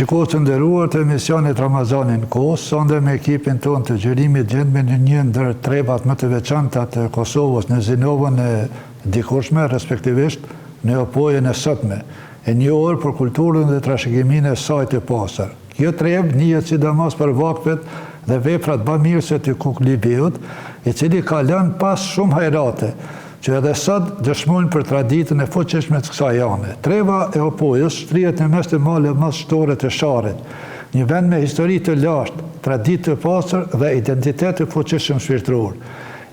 Shikohet të nderuar të emisionit Ramazanin Kos, sonde me ekipin ton të gjërimit gjendme në një ndër trebat më të veçanta të Kosovës në zinovën e dikurshme, respektivisht në opojën e sotme, e një orë për kulturën dhe trashëgimin e saj të pasër. Kjo treb njihet sidomos për vakpet dhe veprat bamirëse të Kuklibeut, i cili ka lënë pas shumë hajrate, që edhe sot dëshmojnë për traditën e fuqishme të kësaj ane. Treva e opojës shtrihet në mes të maleve më shtore të Sharrit, një vend me histori të lashtë, traditë të pastër dhe identitet të fuqishëm shpirtëror.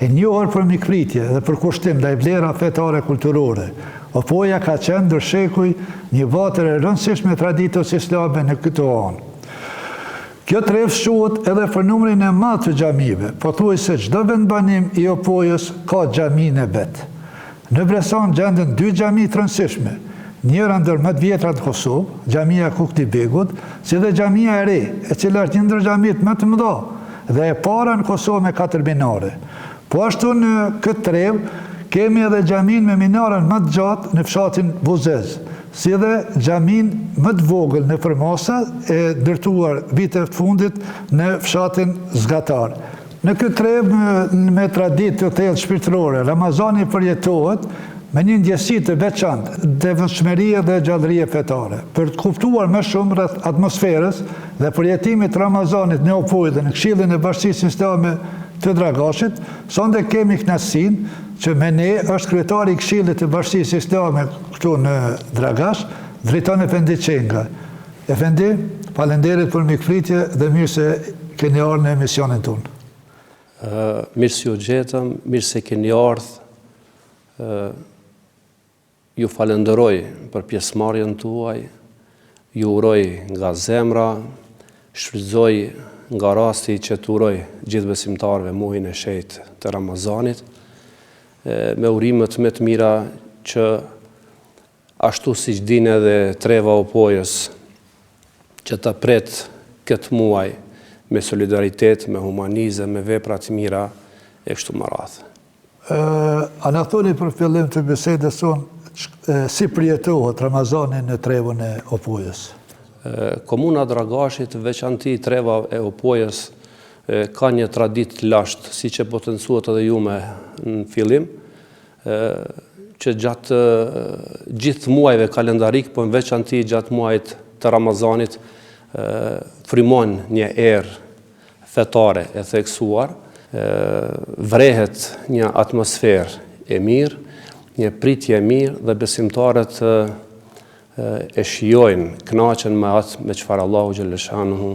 E një orë për mikpritje dhe për kushtim ndaj vlera fetare kulturore. Opoja ka qenë ndër shekuj një vatër e rëndësishme traditës islame në këtë anë. Kjo trev shohet edhe për numrin e madh të xhamive, pothuajse çdo vendbanim i opojës ka xhamin e vet. Në Bresan gjenden 2 xhami të rëndësishme, njëra ndër më të vjetra në Kosovë, xhamia Kuklibegut, si dhe xhamia e re, e cila është një ndër xhamitë më të mëdha dhe e para në Kosovë me 4 minare. Po ashtu në këtë trev kemi edhe xhamin me minaren më të gjatë në fshatin Buzez, si dhe xhamin më të vogël në Përmasa, e ndërtuar vitet fundit në fshatin Zgatar. Në këtë trev me traditë të thellë shpirtërore, Ramazani përjetohet me një ndjesi të veçantë, devotshmërie dhe gjallërie fetare. Për të kuptuar më shumë rreth atmosferës dhe përjetimit të Ramazanit në opojë dhe në Këshillin e Bashkisë Islame të Dragashit, sonde kemi kënaqësinë që me ne është kryetari i Këshillit të Bashkisë Islame këtu në Dragash, Dritan Efendi Çenga. Efendi, falenderit për mikpritje dhe mirë se keni ardhur në emisionin tonë. Mirë se ju gjetëm, mirë se keni ardhur. Ju falenderoj për pjesëmarrjen tuaj, ju uroj nga zemra, shfrytëzoj nga rasti që të uroj gjithë besimtarëve muajin e shenjtë të Ramazanit, me urimet më të mira që ashtu siç dinë edhe treva opojës që ta pret këtë muaj me solidaritet, me humanizëm, me vepra të mira e kështu me radhë. A na thoni për fillim të bisedës sonë si përjetohet Ramazani në trevën e opojës? Komuna Dragashit, veçanti treva e opojës, ka një traditë të lashtë, si që potencuat edhe ju me në fillim, që gjatë gjithë muajve kalendarik, po në veçanti gjatë muajit të Ramazanit, frymon një erë fetare e theksuar, vrehet një atmosferë e mirë, një pritje e mirë dhe besimtarët e shijojnë, kënaqen me atë me çfarë Allahu xhaleshanuhu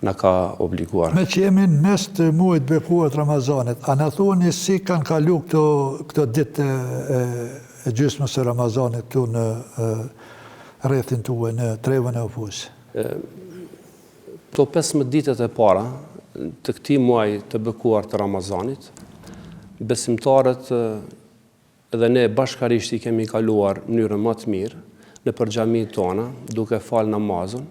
na ka obliguar. Me që jemi në mes të muajit bekuar të Ramazanit, a na thoni si kanë kalu këto ditë e gjysmës së Ramazanit këtu në rrethin tuaj, në trevën e opojës? Këto 15 ditët e para të këtij muaji të bekuar të Ramazanit, besimtarët edhe ne bashkarisht i kemi kaluar në mënyrë më të mirë në xhamitë tona, duke falë namazin,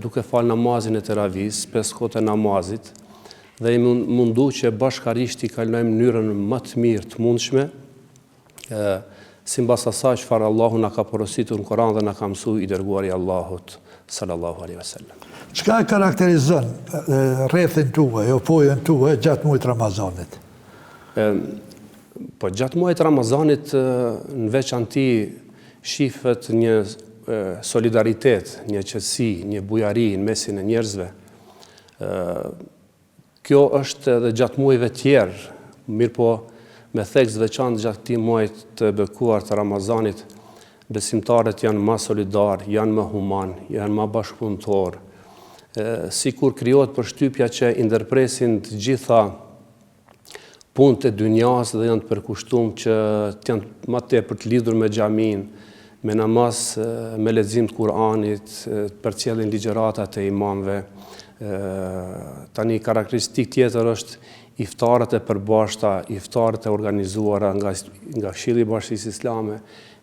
duke falë namazin e teravis, 5 kohët e namazit, dhe i mundu që bashkarisht i kalojmë në mënyrën më të mirë të mundshme, simbas asaj çfarë Allahu na ka porositur në Kur'an dhe na ka mësuar i dërguari i Allahut sallallahu alaihi wasallam. Çka e karakterizon rrethin tuaj, opojën tuaj gjatë muajit Ramazanit? Po gjatë muajit Ramazanit në veçanti shifet një solidaritet, një qetësi, një bujari në mesin e njerëzve. Kjo është edhe gjatë muajve tjerë, mirë po me theks veçantë gjatë këtij muajit të bekuar të Ramazanit, besimtarët janë më solidar, janë më human, janë më bashkëpunëtor. Sikur krijohet përshtypja që i ndërpresin të gjitha punët e dynjas dhe janë të përkushtuar që të janë më tepër të lidhur me xhamin, me namaz, me lexim të Kur'anit, përcjellin ligjëratat e imamëve. Tani karakteristikë tjetër është iftarët e përbashkëta, iftarët e organizuara nga Këshilli i Bashkisë Islame,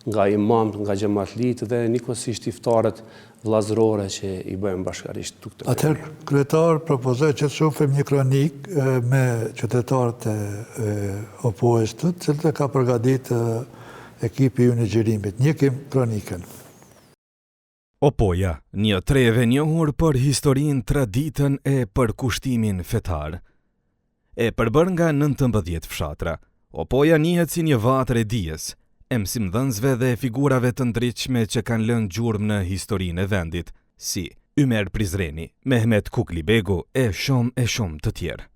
nga imamët, nga xhamatlitë dhe njëkohësisht iftarët vllazërore që i bëjmë bashkarisht. Atëherë, kryetar propozoj që të shohim një kronik me qytetarët e opojës të cilët e ka përgatitur ekipi ju në xhirimit. Njëkim kronikën. Opoja, një treve njohur për historinë, traditën e përkushtimin fetar. E përbër nga 19 fshatra, Opoja njihet si një vatër e dijes, e mësimdhënësve dhe figurave të ndritshme që kanë lënë gjurmë në historinë e vendit, si Ymer Prizreni, Mehmet Kuklibegu e shumë të tjerë.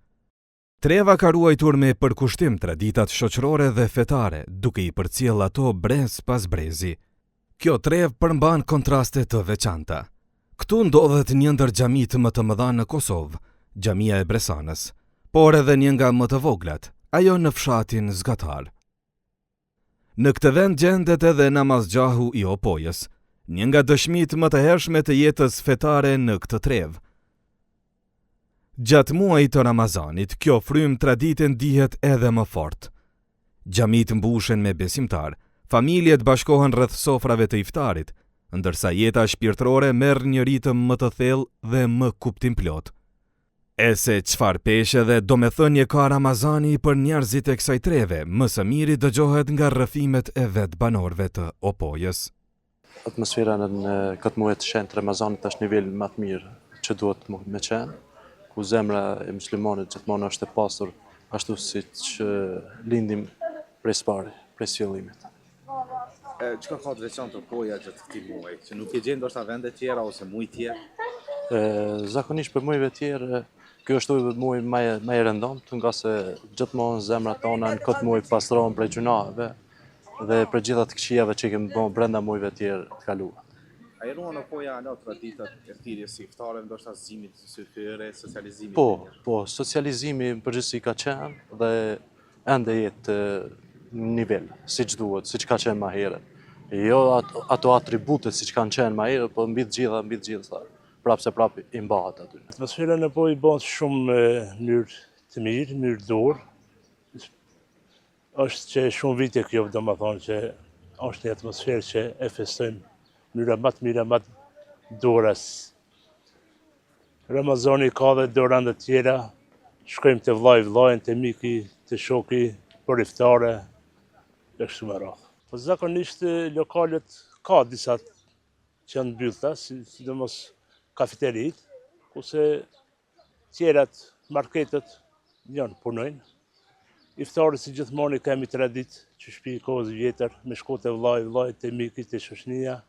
Treva ka ruajtur me përkushtim traditat shoqërore dhe fetare, duke i përcjell ato brez pas brezi. Kjo trev përmban kontraste të veçanta. Këtu ndodhet një ndër xhamitë më të mëdha në Kosovë, Xhamia e Bresanës, por edhe një nga më të voglat, ajo në fshatin Zgatar. Në këtë vend gjendet edhe namazgjahu i Opojës, një nga dëshmitë më të hershme të jetës fetare në këtë trev. Gjatë muajit të Ramazanit, kjo frymë tradite ndihet edhe më fort. Xhamit mbushen me besimtar, familjet bashkohen rreth sofrave të iftarit, ndërsa jeta shpirtërore merr një ritëm më të thellë dhe më kuptimplot. E se çfarë peshe dhe domethënie ka Ramazani për njerëzit e kësaj treve, më së miri dëgjohet nga rrëfimet e vet banorëve të Opojës. Atmosfera në këtë muaj të shenjtë Ramazanit është nivel më të mirë që duhet me qenë, ku zemra e muslimanit gjithmonë është e pasur, ashtu siç lindim prej së prej fillimit. Çka ka të veçantë Opoja gjatë këtij muaji, që nuk e gjen ndoshta vende tjera ose muaj tjerë? Zakonisht për muajve tjerë, ky është muaj më i rëndomt, nga se gjithmonë zemrat tona në këtë muaj pastrohen prej gjunave dhe për gjitha të këqijave që kemi bërë brenda muajve tjerë të kaluar. A i ruan Opoja ato traditat e thirrjes së iftarit, ndoshta zgjimit të syfyre, socializimit? Po, socializimi përgjithësi ka qenë dhe ende jetë në nivel, siç duhet, siç ka qenë më herët. Jo ato atributet siç kanë qenë më herët, po mbi të gjitha, prapë i mbahet aty. Atmosfera në Opojë bëhet shumë mënyrë të mirë, mënyrë dorë. Është që shumë vite kjo, domethënë që është një atmosferë që e festojmë mënyra më të mira, më të dorës. Ramazani ka dhe dorënda tjera, shkojmë të vllajën, të miki, të shoki, për iftare, e kështu me radhë. Po zakonisht lokalet ka disa që janë mbyllta, sidomos kafeteritë, kurse tjerat, marketet, janë punojnë. Iftarët si gjithmonë kemi traditë që shtëpi kohës vjetër, me shku të vllajë, të miki, të shoqënia.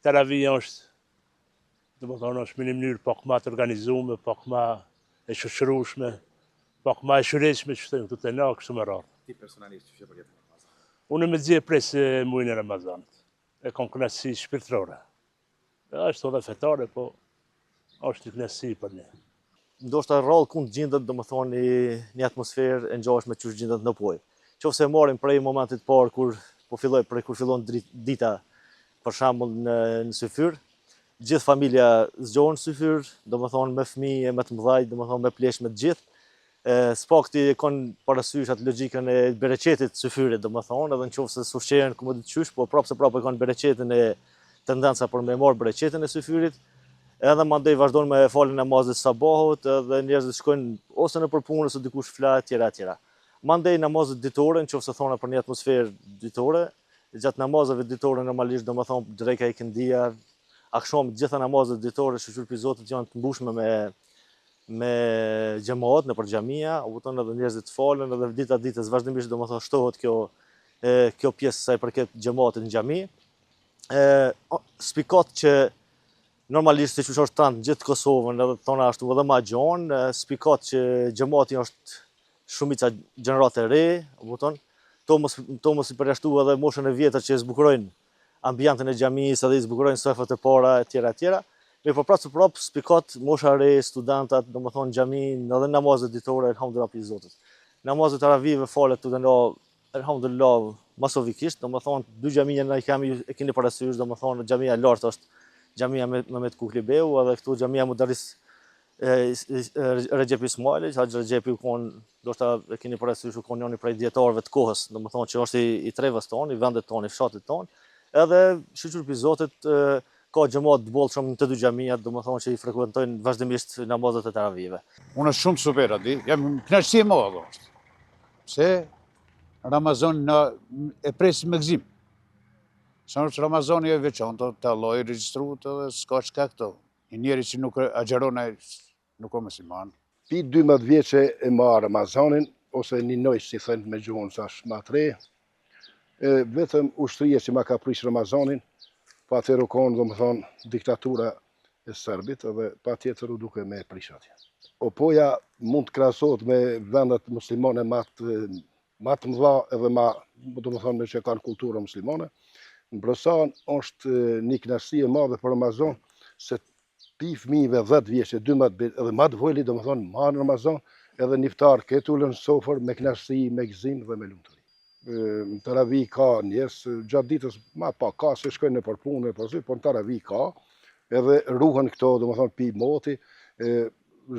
Taravija është, domethënë është në një mënyrë pak më të organizuar, pak më e shoqërueshme, pak më e shëretshme që thënë këtu te na kështu me radhë. Ti personalisht çfarë për jetën e Ramazanit? Unë më xhej pres muajin e Ramazanit. E kam kënaqësi shpirtërore. Është edhe fetare, po është një kënaqësi për ne. Ndoshta rrallë ku gjendet domethënë një atmosferë e ngjashme që gjendet në Opojë. Qofse marrim prej momentit të parë kur fillon dita, për shembull në syfyr, gjithë familja zgjohen në syfyr, domethënë me fëmijë më të mëdhaj, domethënë me plesh me të gjithë. Spakti e kanë parasysh atë logjikën e bereqetit të syfyrit, domethënë, edhe nëse sushqen ku më të qysh, po prapë e kanë bereqetin e tendenca për me marr bereqetin e syfyrit. Edhe mandej vazhdojnë me falën namazit sabahut, edhe njerëzit shkojnë ose në përpunë, ose dikush flet, tjera. Mandej namazet ditore, nëse thona për një atmosferë ditore, gjatë namazeve ditore normalisht domethënë dreka i këndia, akşam gjitha namazet ditore shoqëri Zotit janë të mbushme me xhamat nëpër xhamia, u kupton edhe njerëzit falen edhe dita ditës vazhdimisht domethënë shtohet kjo pjesë sa i përket xhamatit në xhami. Spikat që normalisht siç është tant gjithë Kosovën, edhe thona ashtu edhe më gjon, spikat që xhamati është shumica gjenerate re, u kupton. To mos i përjashtu edhe moshën e vjetër që zbukurojnë ambientin e xhamisë, edhe i zbukurojnë sofat e para, etj. Me po prapë spikat mosha re, studentat, domethënë xhami, edhe namazet ditore, elhamdulillah për Zotit. Namazet taravive falet këtu në elhamdulillah masovikisht, domethënë dy xhamia ne kemi e keni parasysh, domethënë xhamia e lartë është xhamia Mehmet Kuklibeu, edhe këtu xhamia Mudaris Recep Ismaili, Haxhi Recepi ndoshta e keni parasysh u njëri prej dietarëve të kohës, domethënë që është i trevës tonë, i vendit tonë, i fshatit tonë. Edhe shoqëri i Zotit ka xhamat të bollshëm në të dy xhamiat, domethënë që i frekuentojnë vazhdimisht namazet e taravive. Unë shumë super aty, jam kënaqësi e madhe është. Pse Ramazan e pres me gëzim. Sa është Ramazani e veçantë, të Allah i regjistruat edhe s'ka çka këto. I njeri që nuk agjeron nuk o musliman. Pi 12 vjeçe e marë Ramazanin, ose një nojë si thënë me gjuhën sa ma 3, vetëm ushtria që ma ka prish Ramazanin, pa atëherë u konë, do më thonë, diktatura e Serbit, edhe pa tjetër u duke me prish atje. Opoja mund të krahasohet me vendet muslimane ma të mëdha edhe do më thonë, me që kanë kulturë muslimane. Në Brosan është një kënaqësi e madhe për Ramazan, se pi fëmijëve 10 vjeçë, 12 edhe ma të vojli, do më thonë, marrë Ramazan, edhe njiftar këtë ullën sofër me kënaqësi, me gëzim dhe me lumturi. Në Taravi ka njerëz, gjatë ditës ma pa ka, se shkojnë në për punë, por në Taravi ka, edhe ruhen këto, do më thonë, pi moti,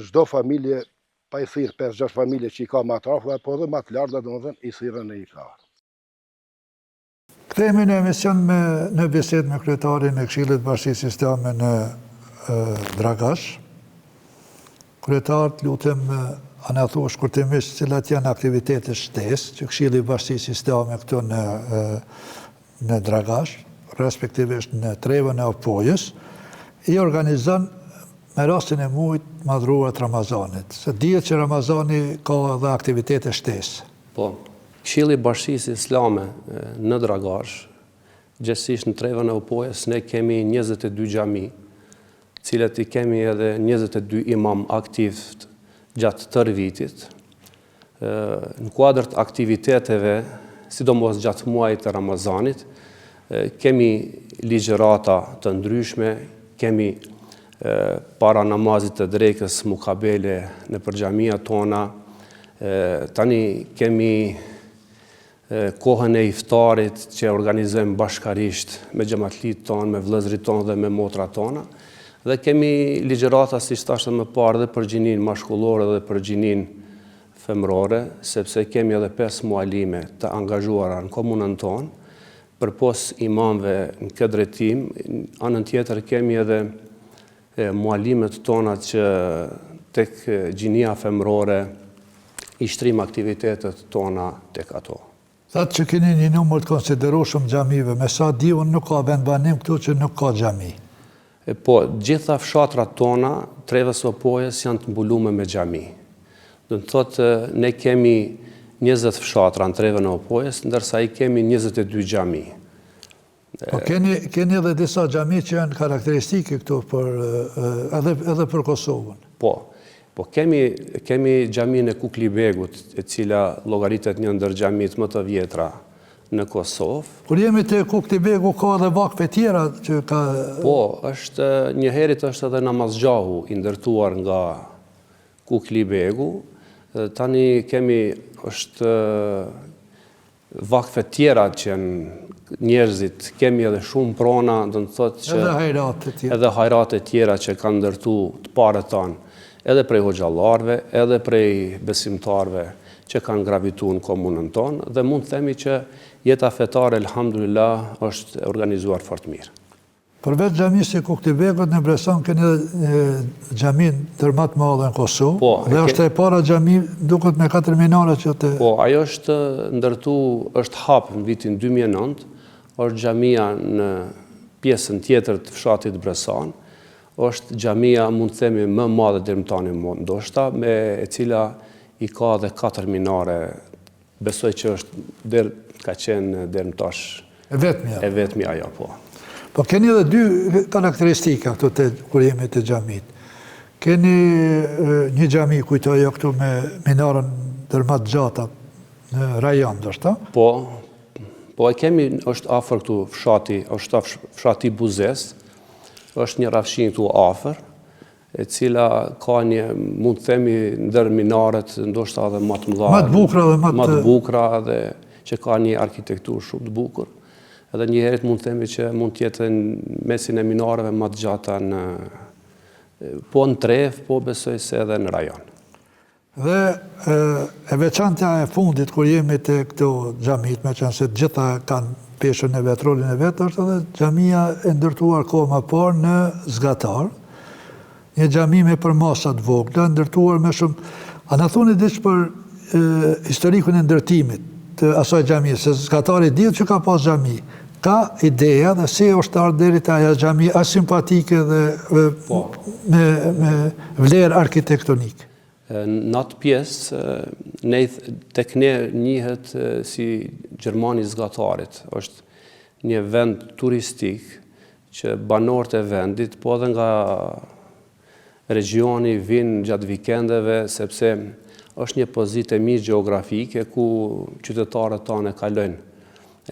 çdo familje, pa i thirë 5-6 familje që i ka ma të afër, po edhe ma të larta, do më thonë, i thirën e i iftar. Kthehemi në emision në bisedë me kryetarin e Këshillit Bashkisë Islame në Dragash. Kryetar, lutem ana thuash shkurtimisht cilat janë aktivitetet shtesë që Këshilli i Bashkisë Islame këtu në Dragash, respektivisht në trevën e Opojës, i organizon me rastin e muajit madhruar të Ramazanit. Se dihet që Ramazani ka edhe aktivitete shtesë. Po, Këshilli i Bashkisë Islame në Dragash, gjithsesi në trevën e Opojës, ne kemi 22 xhami, cilat i kemi edhe 22 imam aktiv gjatë tërë vitit. Në kuadër të aktiviteteve, sidomos gjatë muajit të Ramazanit, kemi ligjërata të ndryshme, kemi para namazit të drekës mukabele në përxhamia tona, tani kemi kohën e iftarit që organizojmë bashkarisht me xhamatlit tonë, me vëllezërit tonë dhe me motrat tona, dhe kemi ligjërata si thashë më parë dhe për gjinin mashkullore dhe për gjinin femrore, sepse kemi edhe 5 mualime të angazhuara në komunën tonë, përpos imamve në këtë drejtim, anën tjetër kemi edhe mualimet tona që tek gjinia femrore i shtrim aktivitetet tona tek ato. Thatë që keni një numër të konsiderueshëm xhamive, me sa di unë nuk ka vendbanim këtu që nuk ka xhami. Po, gjitha fshatrat tona, trevës së Opojës janë të mbulume me xhami. Do të thotë, ne kemi 20 fshatra në trevën e Opojës, ndërsa i kemi 22 xhami. Po keni edhe disa xhami që janë karakteristike këtu edhe për Kosovën. Po kemi xhamin e Kuklibegut, e cila llogaritet një ndër xhamit më të vjetra në Kosovë. Kur jemi te Kuklibegu ka edhe vakfe tjera që ka... Po, njëherit është edhe namazgjahu i ndërtuar nga Kuklibegu. Tani kemi është vakfe tjera që njerëzit, kemi edhe shumë prona, do të thotë që... Edhe hajrate tjera që kanë ndërtu të pare tanë, edhe prej hoxhallarëve, edhe prej besimtarëve që kanë gravituar në komunën tonë, dhe mund të themi që jeta fetare, elhamdulillah, është organizuar fort mirë. Përveç xhamisë si Kuklibegut në Bresan keni edhe xhamin tërma të madhe në Kosovë, dhe është e para xhami duket me 4 minare që të... Po, ajo është ndërtu, është hapë në vitin 2009, është xhamia në pjesën tjetër të fshatit Bresan, është xhamia, mund të themi, më madhe deri më tani ndoshta, me e cila i ka dhe 4 minare, besoj që është ka qenë deri më tash e vetmi ajo, po. Po keni edhe 2 karakteristika këtu kur jemi të xhamit. Keni një xhami kujtoj këtu me minarën tërma të gjata në rajon, ndoshta? Po e kemi, është afër këtu fshati, është fshati Buzes, është një rafshin këtu afër, e cila ka një, mund të themi, ndër minaret, ndoshta edhe më të mëdha. Më të bukra dhe që ka një arkitekturë shumë të bukur. Edhe njëherët mund të themi që mund të jetë në mesin e minareve më të gjata po në tref, po besoj se edhe në rajon. Dhe e veçanta e fundit, kur jemi të këto xhamit, me qenë se gjitha kanë peshën e vetë, rolin e vetë, është edhe xhamia e ndërtuar kohë më parë në Zgatar, një xhami me përmasat vogla, ndërtuar me shumë... A në thoni diçka për historikun e ndërtimit të asaj xhamie, se Zgatari dihet që ka pas xhami, ka ideja dhe si është ardhur deri te ajo xhami as simpatike dhe me vlerë arkitektonike. Në atë pjesë, tek ne njihet si Gjermani Zgatarit. Është një vend turistik që banorët e vendit, po edhe nga regioni vinë gjatë vikendeve, sepse është një pozitë e mirë gjeografike ku qytetarët tanë kalojnë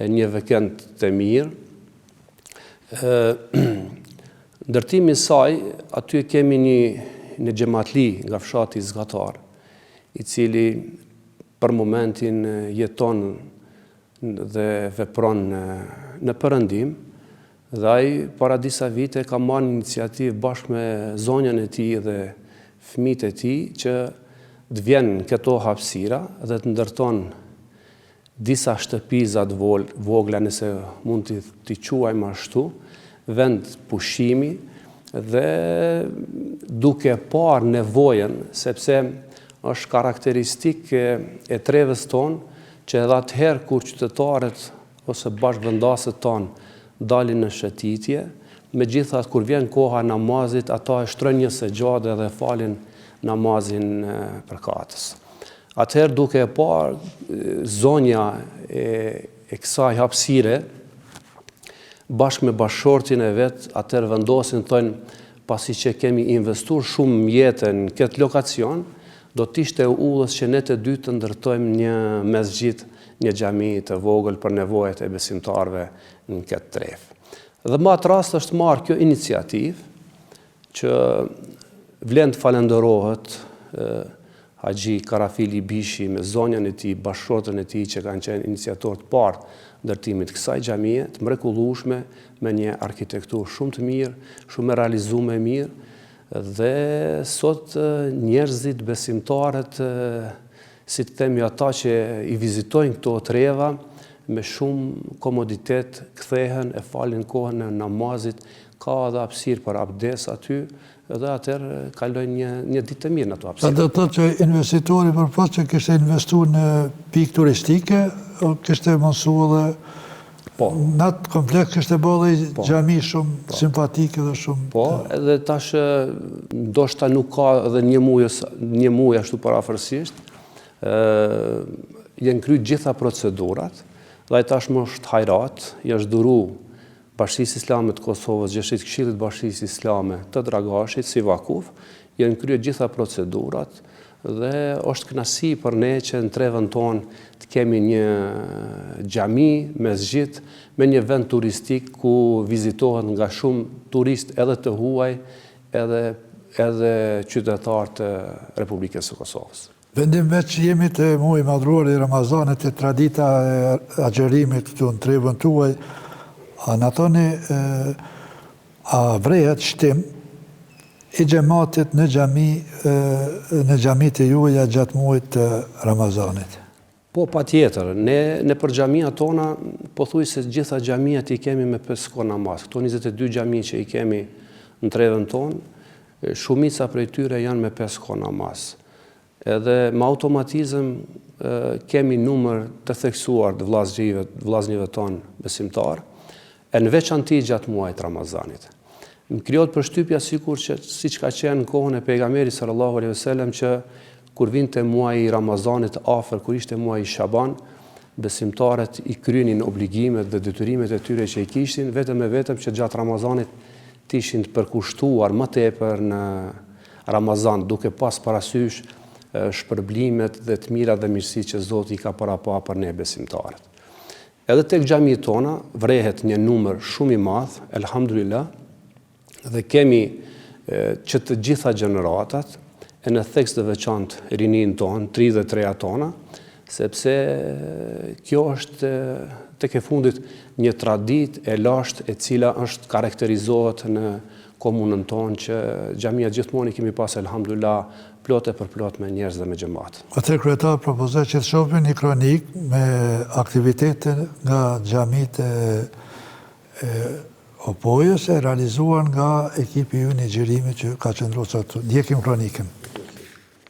një vikend të mirë. Ndërtimi saj, aty kemi një xhamatli nga fshati Zgatar, i cili për momentin jeton dhe vepron në Perëndim, dhe ai para disa vite ka marrë iniciativë bashkë me zonjën e tij dhe fëmijët e tij që të vjenë këto hapësira dhe të ndërton disa shtëpiza të vogla, nëse mund t'i quajmë ashtu, vend pushimi, dhe duke parë nevojën, sepse është karakteristik e trevës tonë, që edhe atëherë kur qytetarët ose bashkëvendasët tonë dalin në shëtitje, megjithatë kur vjen koha e namazit, ata e shtrojnë një segjadë dhe falin namazin përkatës. Atëherë duke e parë zonja e kësaj hapësire, bashkë me bashkëshortin e vetë, atëherë vendosin, thonë, pasi që kemi investuar shumë mjetën në këtë lokacion, do t'ishte udhës që ne të dy të ndërtojmë një mesxhit, një xhami të vogël për nevojat e besimtarëve në këtë tref. Dhe më atë rast është marrë kjo iniciativë që vlen të falenderohet Haxhi Karafili Bishi me zonjën e tij, bashkëshortën e tij që kanë qenë iniciatorë të parë ndërtimit kësaj xhamie, të mrekullueshme, me një arkitekturë shumë të mirë, shumë e realizuar mirë, dhe sot njerëzit, besimtarët, si të themi ata që i vizitojnë këto treva, me shumë komoditet kthehen, e falin kohën e namazit, ka edhe hapësirë për abdes aty, dhe atëherë kalojnë një ditë të mirë në ato hapësirë. Do të thotë që investitori përpos që kishte investuar në pikë turistike, kishte mësu edhe në atë kompleks kishte bërë dhe xhami shumë simpatike dhe shumë... Po, edhe tash ndoshta nuk ka edhe një muaj ashtu parafërsisht, janë kryer gjitha procedurat, dhe ai tashmë është hajrat, i është dhuru Bashkisë Islame të Kosovës, Gjeshit Këshillit Bashkisë Islame të Dragashit, si vakuf, janë kryer gjitha procedurat, dhe është kënaqësi për ne që në trevën tonë të kemi një xhami, mesxhit, me një vend turistik ku vizitohet nga shumë turist edhe të huaj, edhe qytetarë të Republikës së Kosovës. Vendim veç që jemi të muaj madhror i Ramazanit, e tradita e agjerimit këtu në trevën tuaj, a në toni, a vrehet shtim i xhamatit në xhamit e juaja gjatë muajit të Ramazanit? Po, patjetër. Ne për xhamia tona, pothuajse gjitha xhamiat i kemi me 5 kohë namaz. Këto 22 xhami që i kemi në trevën tonë, shumica prej tyre janë me 5 kohë namaz. Edhe me automatizëm kemi numër të theksuar të vllaznive tonë besimtar, e në veçanti gjatë muajit Ramazanit. Më krijohet përshtypja siç ka qenë në kohën e pejgamberit sallallahu alejhi wasallam, që kur vinte muaji i Ramazanit afër, kur ishte muaji i Shaban, besimtarët i kryenin obligimet dhe detyrimet e tyre që i kishin, vetëm që gjatë Ramazanit të ishin të përkushtuar më tepër në Ramazan, duke pas parasysh shpërblimet dhe të mira dhe mirësitë që Zoti i ka parapa për ne besimtarët. Edhe tek xhamiet tona vrehet një numër shumë i madh, elhamdulillah, dhe kemi që të gjitha gjeneratat, e në theks të veçantë rinin tonë, 33 tona, sepse kjo është tek e fundit një traditë e lashtë e cila është karakterizohet në komunën tonë, që xhamia gjithmonë i kemi pas elhamdulillah plot e për plot me njerëz dhe me xhamat. Atëherë kryetar propozoj që të shohim një kronik me aktivitete nga xhamit e Opojës e realizuar nga ekipi ju një xhirimi që ka qëndruar sot. Ndjekim kronikën.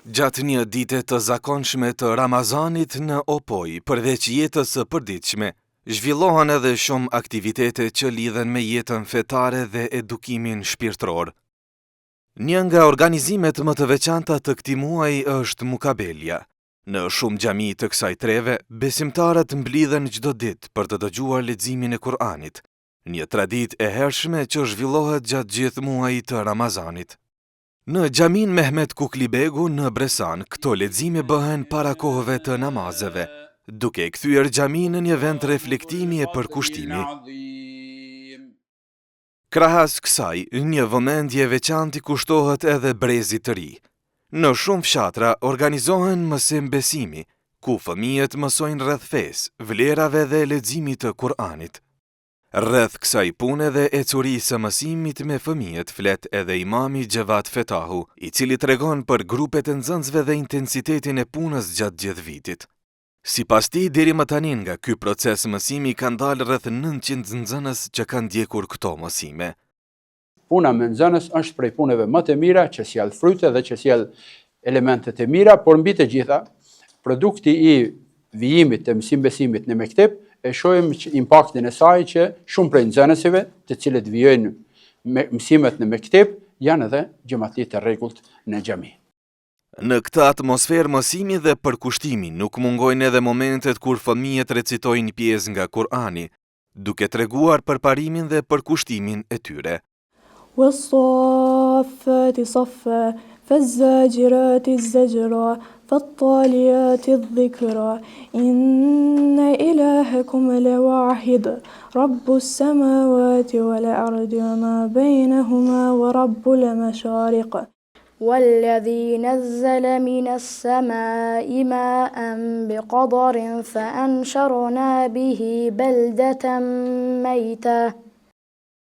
Gjatë një dite të zakonshme të Ramazanit në Opoj, përveç jetës së përditshme, Zhvillohen edhe shumë aktivitete që lidhen me jetën fetare dhe edukimin shpirtëror. Një nga organizimet më të veçanta të këtij muaji është Mukabelja. Në shumë xhami të kësaj treve, besimtarët mblidhen çdo ditë për të dëgjuar leximin e Kur'anit, një traditë e hershme që zhvillohet gjatë gjithë muajit të Ramazanit. Në xhamin Mehmet Kuklibegu në Bresan, këto lexime bëhen para kohëve të namazeve, duke kthyer xhamin në një vend reflektimi e përkushtimi. Krahas kësaj, një vëmendje veçantë kushtohet edhe brezit të ri. Në shumë fshatra organizohen mësim besimi, ku fëmijët mësojnë rreth fesë, vlerave dhe leximit të Kur'anit. Rreth kësaj pune dhe ecurisë së mësimit me fëmijët flet edhe imami Gjevat Fetahu, i cili tregon për grupet e nxënësve dhe intensitetin e punës gjatë gjithë vitit. Sipas tij, deri më tani nga ky proces mësimi kanë dalë rreth 900 nxënës që kanë ndjekur këto mësime. Puna me nxënës është prej punëve më të mira që sjell fryte dhe që sjell elementet e mira, por mbi të gjitha, produkti i vijimit të mësimbesimit në mektep e shohim impaktin e saj që shumë prej nxënësve, të cilët vijojnë me mësimet në mektep, janë edhe xhamatlit të rregullt në xhami. Në këtë atmosferë mësimi dhe përkushtimi nuk mungojnë edhe momentet kur fëmijët recitojnë pjesë nga Kur'ani, duke treguar përparimin dhe përkushtimin e tyre. والصافات صفا فالزاجرات زجرا فالطاليات الذكرا إن إلهكم لواحد رب السماوات والأرض وما بينهما ورب المشارق والذي نزل من السماء ماء بقدر فأنشرنا به بلدة ميتة.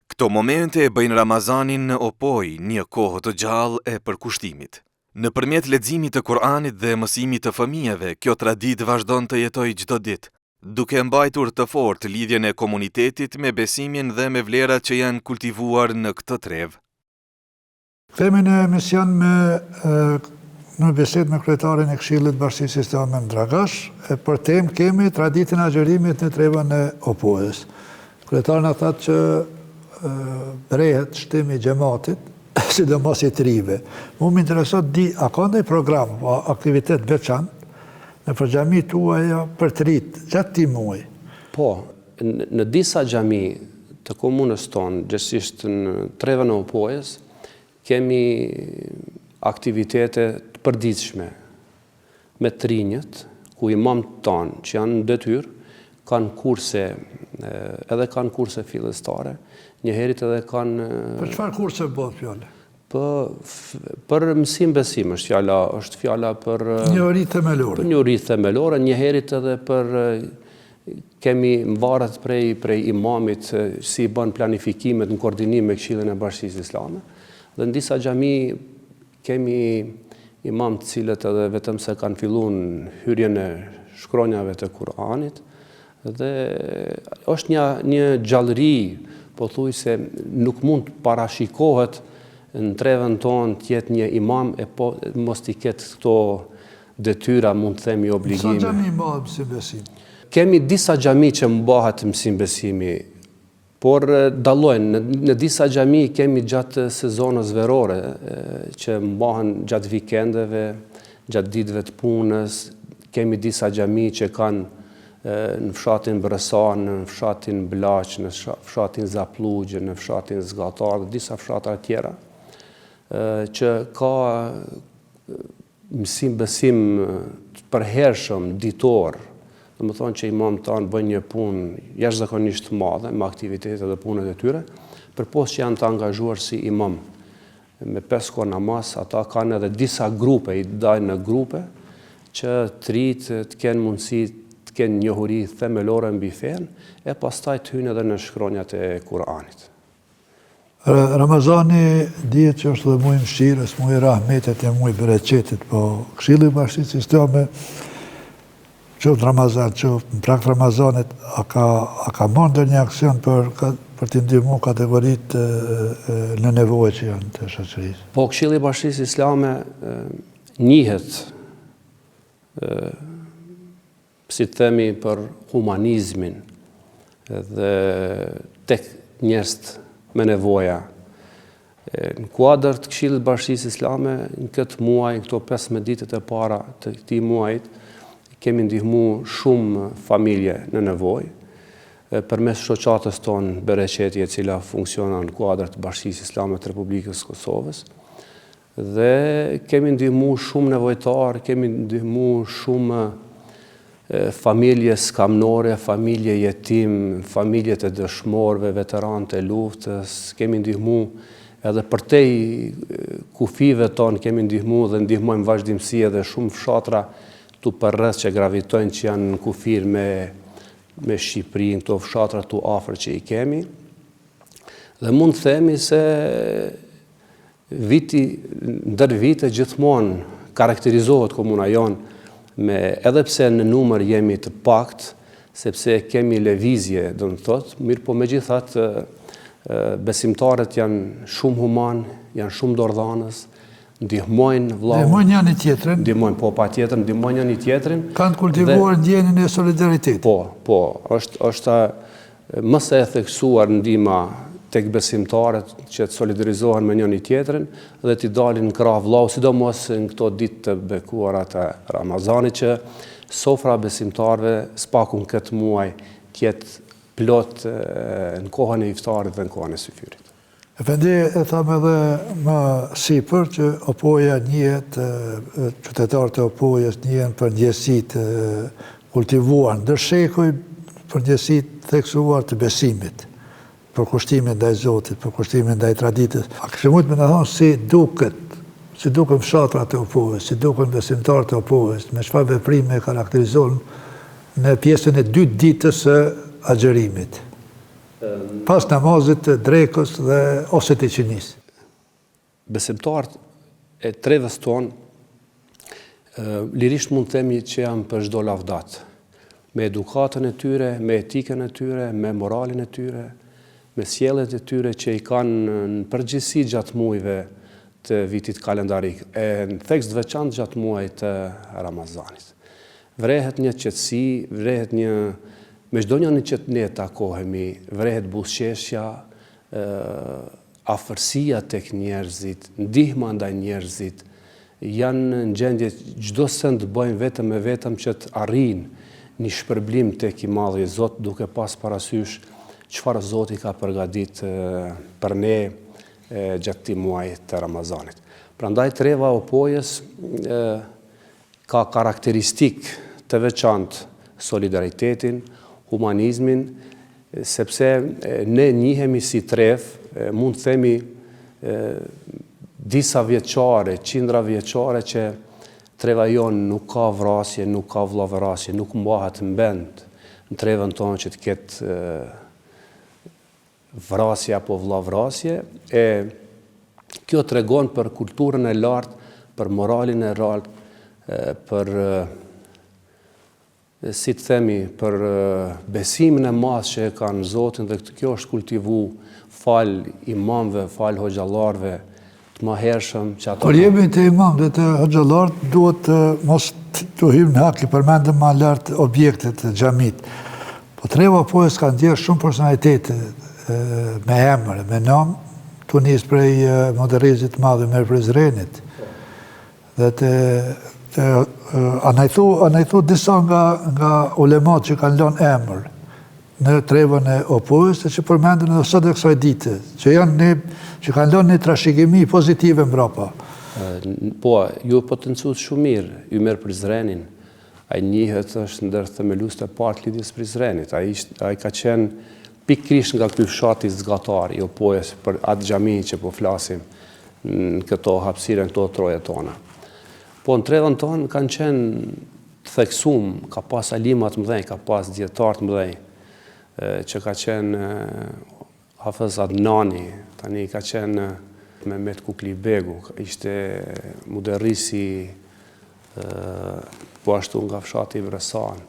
Këto momente e bëjnë Ramazanin në opoj një kohë të gjallë e përkushtimit. Nëpërmjet leximit të Kur'anit dhe mësimit të fëmijëve, kjo traditë vazhdon të jetojë çdo ditë, duke mbajtur të fortë lidhjen e komunitetit me besimin dhe me vlerat që janë kultivuar në këtë trevë. Kthehemi në emision në bisedë me kryetarin e Këshillit Bashkisë Islame në Dragash, e për temë kemi traditën e agjerimit në trevën e opojës. Kryetari na thatë që brehet shtimi i xhamatit, sidomos i trive. Mu më interesot di, a ka ndonjë program o aktivitet veçantë në xhamit tuaja për të rit gjatë këtij muaji? Po, në disa xhami të komunës tonë, gjithsesi në trevën e opojës, kemi aktivitete të përditshme me trinjët, ku imamët tanë që janë në detyrë, kanë kurse, edhe kanë kurse fillestare, njëherit edhe kanë... Për çfarë kurse bëhet fjala? Për mësim besim është fjala për... Njohuri themelore. Për njohuri themelore, njëherit edhe për... Kemi mvaret prej imamit si bën planifikimet në koordinim me Këshillin e Bashkisë Islame. Dhe në disa xhami kemi imam të cilët edhe vetëm se kanë filluar hyrjen e shkronjave të Kur'anit, dhe është një gjallëri, pothuajse nuk mund të parashikohet në trevën tonë të jetë një imam e po mos t'i ketë këto detyra, mund të themi obligime. Sa xhami mbahet mësim besim? Kemi disa xhami që mbahet mësim besimi, por dallojnë. Në disa xhami kemi gjatë sezonës verore që mbahen gjatë vikendeve, gjatë ditëve të punës. Kemi disa xhami që kanë në fshatin Bresan, në fshatin Blaq, në fshatin Zaplugje, në fshatin Zgatar dhe disa fshatra tjera, që ka mësim besim të përhershëm ditor, dhe më thonë që imam tanë bëjnë një punë jashtëzakonisht të madhe me aktivitetet dhe punët e tyre, përpos që janë të angazhuar si imam me 5 kohë namaz, ata kanë edhe disa grupe, i dajnë në grupe, që të rritë të kenë mundësi të kenë njohuri themelore mbi fen, e pastaj të hyjnë edhe në shkronjat e Kur'anit. Ramazani dihet që është dhe muaj mëshirës, muaj rahmetit e muaj bereqetit, po Këshilli i Bashkisë Islame, qoftë Ramazan, qoftë në prag Ramazanit, a ka marrë ndonjë aksion për të ndihmuar kategoritë në nevojë që janë të shoqërisë? Po, Këshilli i Bashkisë Islame njihet si të themi për humanizmin, dhe tek njerëz me nevoja. Në kuadër të Këshillit Bashkisë Islame, në këtë muaj, në këto 15 ditët e para të këtij muajit, kemi ndihmu shumë familje në nevojë, përmes shoqatës tonë Bereqeti, e cila funksionon në kuadër të Bashkisë Islame të Republikës Kosovës, dhe kemi ndihmu shumë nevojtarë, kemi ndihmu shumë familje skamnore, familje jetim, familje të dëshmorëve, veteranët e luftës, kemi ndihmu edhe përtej kufive tonë, kemi ndihmu dhe ndihmojmë vazhdimësi edhe shumë fshatra tu përreth që gravitojnë që janë në kufir me Shqipërinë, këto fshatra tu afër që i kemi. Dhe mund të themi se ndër vite gjithmonë karakterizohet komuna jonë edhe pse në numër jemi të pakt, sepse kemi lëvizje, do të thotë, mirë po megjithatë besimtarët janë shumë human, janë shumë dorëdhanës, ndihmojnë vllau. Ndihmojnë njëri tjetrin. Ndihmojnë, po patjetër, ndihmojnë njëri tjetrin. Kanë kultivuar ndjenjen e solidaritetit. Po, është më së e theksuar ndihma tek besimtarët që të solidarizohen me njëri tjetrin dhe t'i dalin në krah vllau, sidomos në këto ditë të bekuara të Ramazanit, që sofra besimtarëve s'paku në këtë muaj tjetë plot në kohën e iftarit dhe në kohën e syfyrit. Efendi, e tham edhe më sipër që Opoja njihet, qytetarët e Opojës njihen për ndjesitë kultivuar ndër shekuj, për ndjesitë theksuar të besimit, për kushtimin ndaj Zotit, për kushtimin ndaj traditës. A kështë mund me në thonë si duken fshatrat e Opojës, si duken besimtarët e Opojës, me çfarë veprime karakterizohen në pjesën e 2 ditës së agjerimit, pas namazit të drekës dhe ose të qinis. Besimtarët e trevës tonë, lirisht mund të themi që janë për çdo lavdat, me edukatën e tyre, me etikën e tyre, me moralin e tyre, me sjelljet e tyre që i kanë në përgjithësi gjatë muajve të vitit kalendarik, e në thekst veçantë gjatë muajit të Ramazanit. Vrehet një qetësi, vrehet me çdo njëri që ne takohemi, vrehet buzëqeshja, afërsia tek njerëzit, ndihma ndaj njerëzit, janë në gjendje çdo send të bëjnë vetëm e vetëm që të arrijnë një shpërblim tek i madhi Zot, duke pas parasysh çfarë Zoti ka përgatitur për ne gjatë këtij muaji të Ramazanit. Prandaj treva e Opojës ka karakteristikë të veçantë solidaritetin, humanizmin, sepse ne njihemi si tref, mund të themi disa vjeçare, qindra vjeçare që treva jonë nuk ka vrasje, nuk ka vllavrasje, nuk mbahet mbend në trevën tonë që të ketë vrasje apo vllavrasje, e kjo tregon për kulturën e lartë, për moralin e lartë, për si të themi, për besimin e madh që e kanë Zotin, dhe kjo është kultivu fal imamëve, fal hoxhallarëve të mëhershëm që ato. Kur jemi te imamët dhe të hoxhallarët, duhet mos të hyjmë në hak, i përmendëm më lart objektet e xhamit. Po treva Opojës ka ndjerë shumë personalitete me emër, me nom, tu nis prej Moderrizit të Madh Ömer Prizrenit. Dhe anajthu disa nga ulemat që kanë lënë emër në trevën e Opojës, që përmendën edhe sot e kësaj dite, që kanë lënë një trashëgimi pozitive mbrapa. Po, ju potencuat shumë mirë Ömer Prizrenin. Ai njihet është ndër themeluesit e parë të lidhjes Prizrenit. Ai ka qenë pikërisht nga ky fshati zgatar i Opojës për atë xhami që po flasim në këto hapësire, në këto troje tona. Po në trevën tonë kanë qenë të theksum, ka pas alimat mëdhenj, ka pas dietarë mëdhenj, që ka qenë Hafez Adnani, tani ka qenë Mehmet Kuklibegu, ishte muderrisi po ashtu nga fshati Ibresan,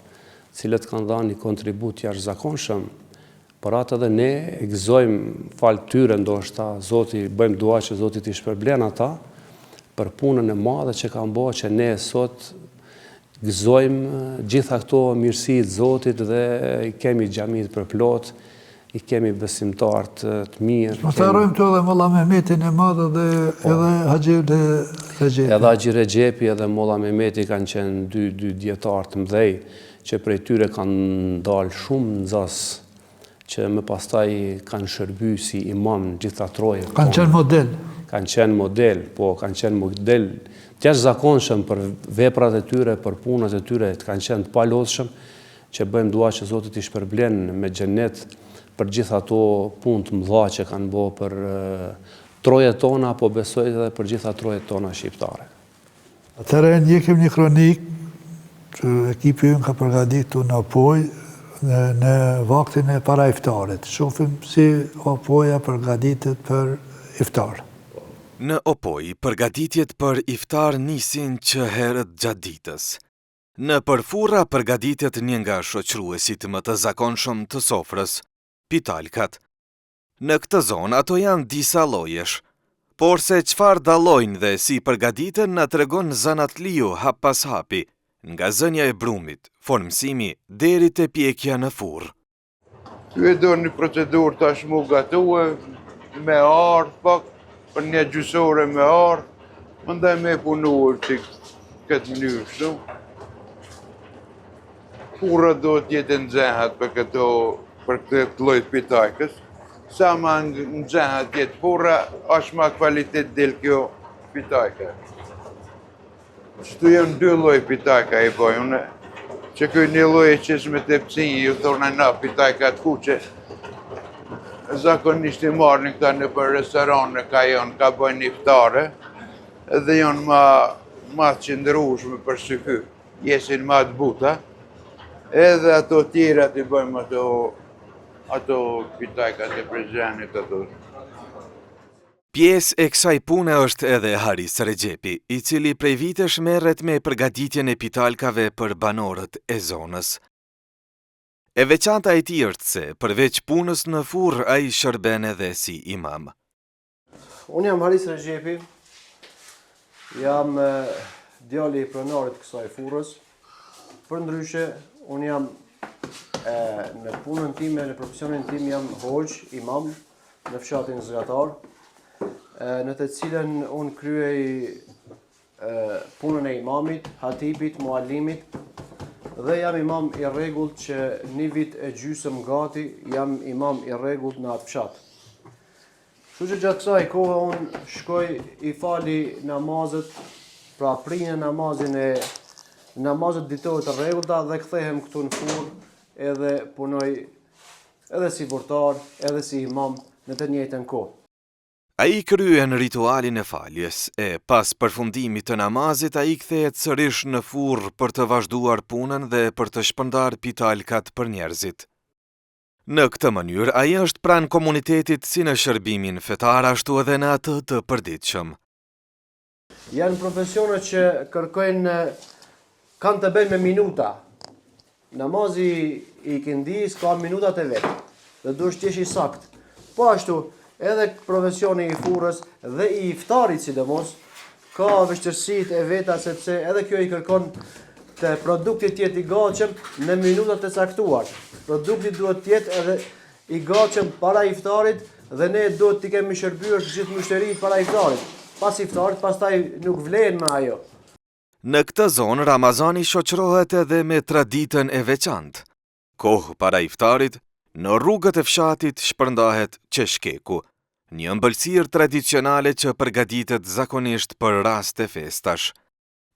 cilët kanë dhënë një kontribut jashtëzakonshëm, por atë edhe ne e gëzojmë fal tyre ndoshta, Zoti bëjmë dua që Zoti t'i shpërblen ata për punën e madhe që kanë bërë, që ne sot gëzojmë gjitha këto mirësi të Zotit dhe kemi xhamit për plot, i kemi besimtar të mirë. Mos harrojmë këtu edhe Molla Mehmetin e Madh dhe edhe Haxhi Rexhepi. Edhe Haxhi Rexhepi edhe Molla Mehmeti kanë qenë dy dietar të mëdhej që prej tyre kanë dalë shumë nxës që më pastaj kanë shërby si imam gjitha troje. Kanë qenë model. Kanë qenë model, po kanë qenë model të jashtëzakonshëm për veprat e tyre, për punët e tyre, kanë qenë të palodhshëm, që bëjmë dua që Zoti t'i shpërblen me xhenet për gjitha ato punë të mëdha që kanë bërë për trojet tona, po besoj edhe për gjitha trojet tona shqiptare. Atëherë ndjekim një kronik që ekipi ynë ka përgatitur në Opoj në vaktin e para iftarit. Shohim si Opoja përgatitet për iftar. Në Opoj, përgatitjet për iftar nisin që herët gjatë ditës. Në përfurra përgatitjet një nga shoqëruesit më të zakonshëm të sofrës, pitalkat. Në këtë zonë ato janë disa llojesh, por se çfarë dallojnë dhe si përgatiten na tregon Zanatliu hap pas hapi, nga zënja e brumit, formësimi deri te pjekja në furr. Ty e do një procedurë tash mu gatue, me ardh pak, për një gjysore me ardh, mëndaj me punuar që këtë mënyrë kështu. Furra do t'jetë nxehat për këtë lloj pitajkës. Sa ma nxehat jetë furra, është ma kvalitet del kjo pitajka. Shtu janë dy lloj pitajka i bojnë, që kjo një lloj e qesme të pëcinjë, ju thorna na pitajka të kuqe. Zakonisht i marrin këta në për restoran në kajon, ka bojnë iftare, dhe janë ma të qëndrueshme për syky, jesin ma të buta, edhe ato tjera të bëjmë ato pitajkat e prezhenit ato. Pjesë e kësaj pune është edhe Haris Rexhepi, i cili prej vitesh merret me përgatitjen e pitalkave për banorët e zonës. E veçanta e tij është se, përveç punës në furr, ai shërben edhe si imam. Unë jam Haris Rexhepi, jam djali i pronarit të kësaj furrës. Përndryshe, unë jam në punën time, në profesionin tim jam hoxh, imam në fshatin Zgatar, në të cilën unë kryej punën e imamit, hatipit, muallimit, dhe jam imam i rregullt që një vit e gjysëm gati jam imam i rregullt në atë fshat. Kështu që gjatë kësaj kohë unë shkoj i fali namazet, pra prinë namazet ditore të rregullta dhe kthehem këtu në furr edhe punoj edhe si vërtar, edhe si imam në të njëjtën kohë. Ai kryen ritualin e faljes, e pas përfundimit të namazit ai kthehet sërish në furr për të vazhduar punën dhe për të shpërndar pitalkat për njerëzit. Në këtë mënyrë ai është pranë komunitetit si në shërbimin fetar ashtu edhe në atë të përditshëm. Janë profesione që kërkojnë kanë të bëjnë me minuta. Namazi i kindis ka minutat e vetë dhe duhet të jesh i sakt. Po ashtu edhe profesioni i furrës dhe i iftarit sidomos ka vështirësitë e veta sepse edhe kjo i kërkon të produkti të jetë i gatshëm në minutat e caktuar. Produkti duhet të jetë edhe i gatshëm para iftarit dhe ne duhet të kemi shërbyer të gjithë mushterit para iftarit. Pas iftarit pastaj nuk vlen me ajo. Në këtë zonë Ramazani shoqërohet edhe me traditën e veçantë. Kohë para iftarit, në rrugët e fshatit shpërndahet qeshkeku, një ëmbëlsirë tradicionale që përgatitet zakonisht për raste festash.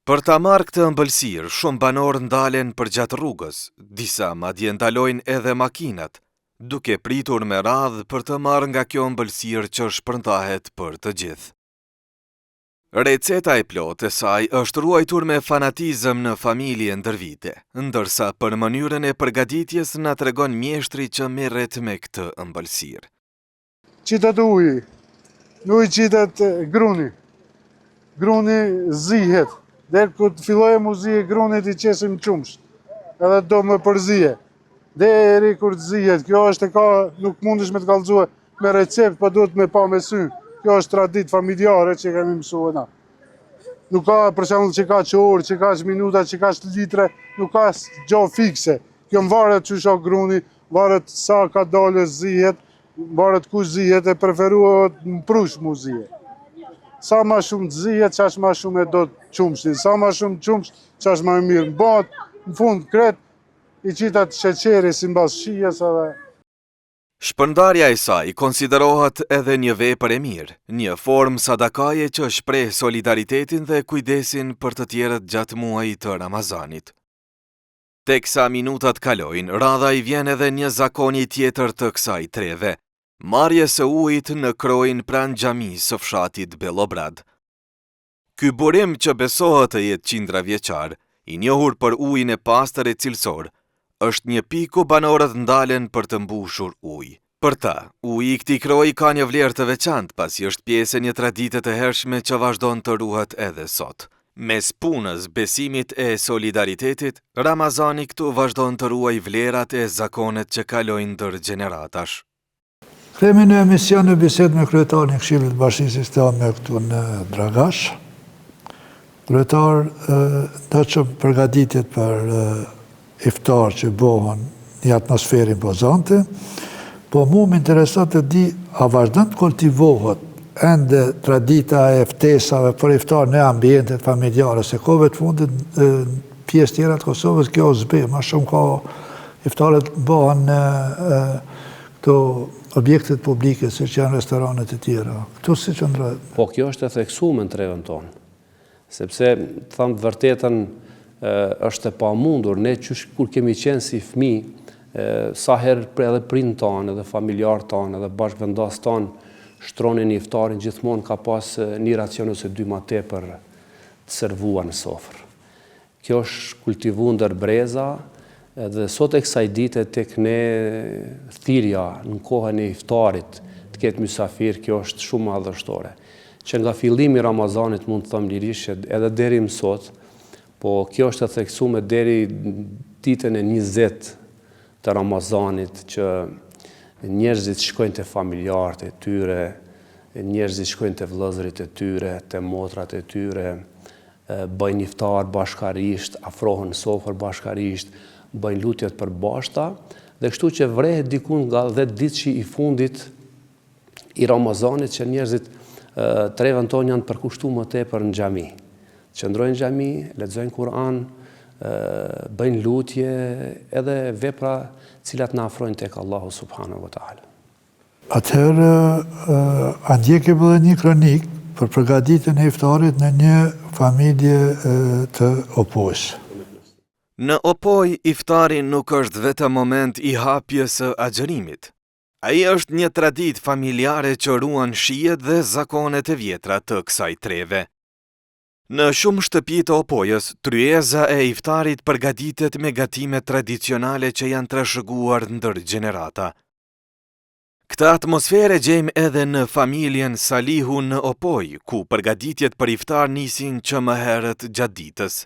Për ta marrë këtë ëmbëlsirë, shumë banorë ndalen përgjatë rrugës, disa madje ndalojnë edhe makinat, duke pritur me radhë për të marrë nga kjo ëmbëlsirë që shpërndahet për të gjithë. Receta e plotë e saj është ruajtur me fanatizëm në familje ndër vite, ndërsa për mënyrën e përgatitjes na tregon mjeshtri që merret me këtë ëmbëlsirë. Qitat uji, nuk qitat gruni. Gruni zihet, dhe këtë fillojë mu zije grunit i qesim qumsh, edhe do më përzije. Deri kur të zihet, kjo është e ka, nuk mundesh me të kallëzue me recept, po duhet me pa me sy. Kjo është tradit familjare që kemi mësua na. Nuk ka për shembull që ka orë, që ka minuta, që ka litre, nuk ka gjë fikse. Kjo varet çu shoh gruni, varet sa ka dalë zihet, varet ku zihet e preferohet në prush mu zihet. Sa ma shumë zihet, qash ma shumë e do të qumshtin. Sa ma shumë qumsht, qash ma mirë në batë, në fund kret, i qitat sheqeri si mbas shijes edhe. Shpërndarja e saj konsiderohet edhe një vepër e mirë, një formë sadakaje që shpreh solidaritetin dhe kujdesin për të tjerët gjatë muajit të Ramazanit. Teksa minutat kalojnë, radha i vjen edhe një zakoni tjetër të kësaj treve, marrje së ujit në krojnë pranë xhamisë së fshatit Bellobrad. Ky burim që besohet të jetë qindra vjeçar, i njohur për ujin e pastër e cilësor, është një pikë ku banorët ndalen për të mbushur ujë. Për ta, uji i këtij kroji ka një vlerë të veçantë pasi është pjesë e një tradite të hershme që vazhdon të ruhet edhe sot. Mes punës, besimit e solidaritetit, Ramazani këtu vazhdon të ruaj vlerat e zakonet që kalojnë ndër gjeneratash. Kthehemi në emision në bisedë me kryetarin e Këshillit të Bashkisë Islame këtu në Dragash. Kryetar, do të përgatitjet për iftar që bëhen një atmosferë impozante, po mu më interesat të di, a vazhdon të kultivohet ende tradita e ftesave për iftar në ambientet familjare, se kohëve të fundit pjesë tjera të Kosovës kjo zbe, ma shumë ka iftarët bëhen në këto objektet publike, si që janë restoranet e tjera. Këtu si që ndrojë? Po kjo është e theksuar në trevën tonë, sepse, thamë të vërtetën, është e pamundur, ne që kur kemi qenë si fëmi, sa herë edhe prind tanë, edhe familjar tanë, edhe bashkëvendas tanë, shtronin një iftarin gjithmonë ka pas një racion ose dy ma tepër të servua në sofrë. Kjo është kultivu ndër breza, edhe sot e kësaj dite tek ne thirrja në kohën e iftarit të ketë mysafir, kjo është shumë madhështore. Që nga fillimi Ramazanit mund të thëmë lirisht edhe deri më sot, po kjo është e theksuar deri ditën e 20 të Ramazanit që njerëzit shkojnë të familjarët e tyre, njerëzit shkojnë të vëllezërit e tyre, të motrat e tyre, bëjnë iftar bashkarisht, afrohen në sofër bashkarisht, bëjnë lutjet për bashta, dhe kështu që vrehet dikun nga 10 ditë i fundit i Ramazanit që njerëzit trevën tonë janë përkushtuar më tepër në xhami. Qëndrojnë në xhami, lexojnë Kur'an, bëjnë lutje edhe vepra cilat na afrojnë tek Allahu subhanahu wa taala. Atëherë, andje ke bëllë një kronik për përgatitjen e iftarit në një familje të Opojës. Në Opoj, iftari nuk është vetëm moment i hapjes së agjërimit. Ai është një traditë familjare që ruan shijet dhe zakonet e vjetra të kësaj treve. Në shumë shtëpi të Opojës, tryeza e iftarit përgatitet me gatime tradicionale që janë trashëguar ndër gjenerata. Këtë atmosferë gjejmë edhe në familjen Salihu në Opoj, ku përgatitjet për iftar nisin që më herët gjatë ditës.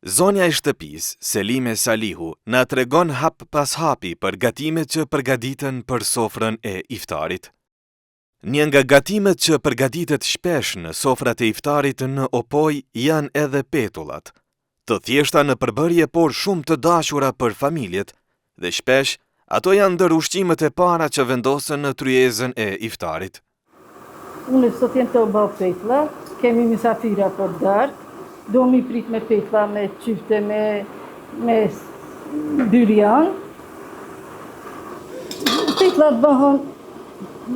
Zonja e shtëpis, Selime Salihu, na tregon hap pas hapi për gatimet që përgatiten për sofrën e iftarit. Një nga gatimet që përgatitet shpesh në sofrat e iftarit në Opoj janë edhe petullat, të thjeshta në përbërje por shumë të dashura për familjet, dhe shpesh ato janë ndër ushqimet e para që vendosen në tryezën e iftarit. Unë sot jem të bëj petulla, kemi mysafira për darkë, do mi prit me petulla, me qyfte, me byrjan. Petullat bëhen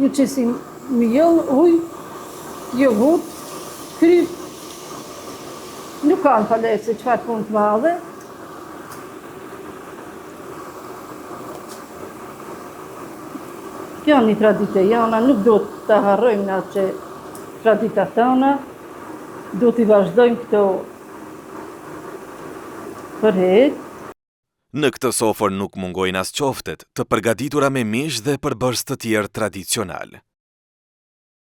një qesim miell, ujë, jogurt, kryp. Nuk kanë falese çfarë punë të madhe. Kjo një tradite jana, nuk do të harrojmë në atë tradita tona, do t'i vazhdojmë këto për herë. Në këtë sofër nuk mungojnë as qoftet, të përgatitura me mish dhe përbërës të tjerë tradicional.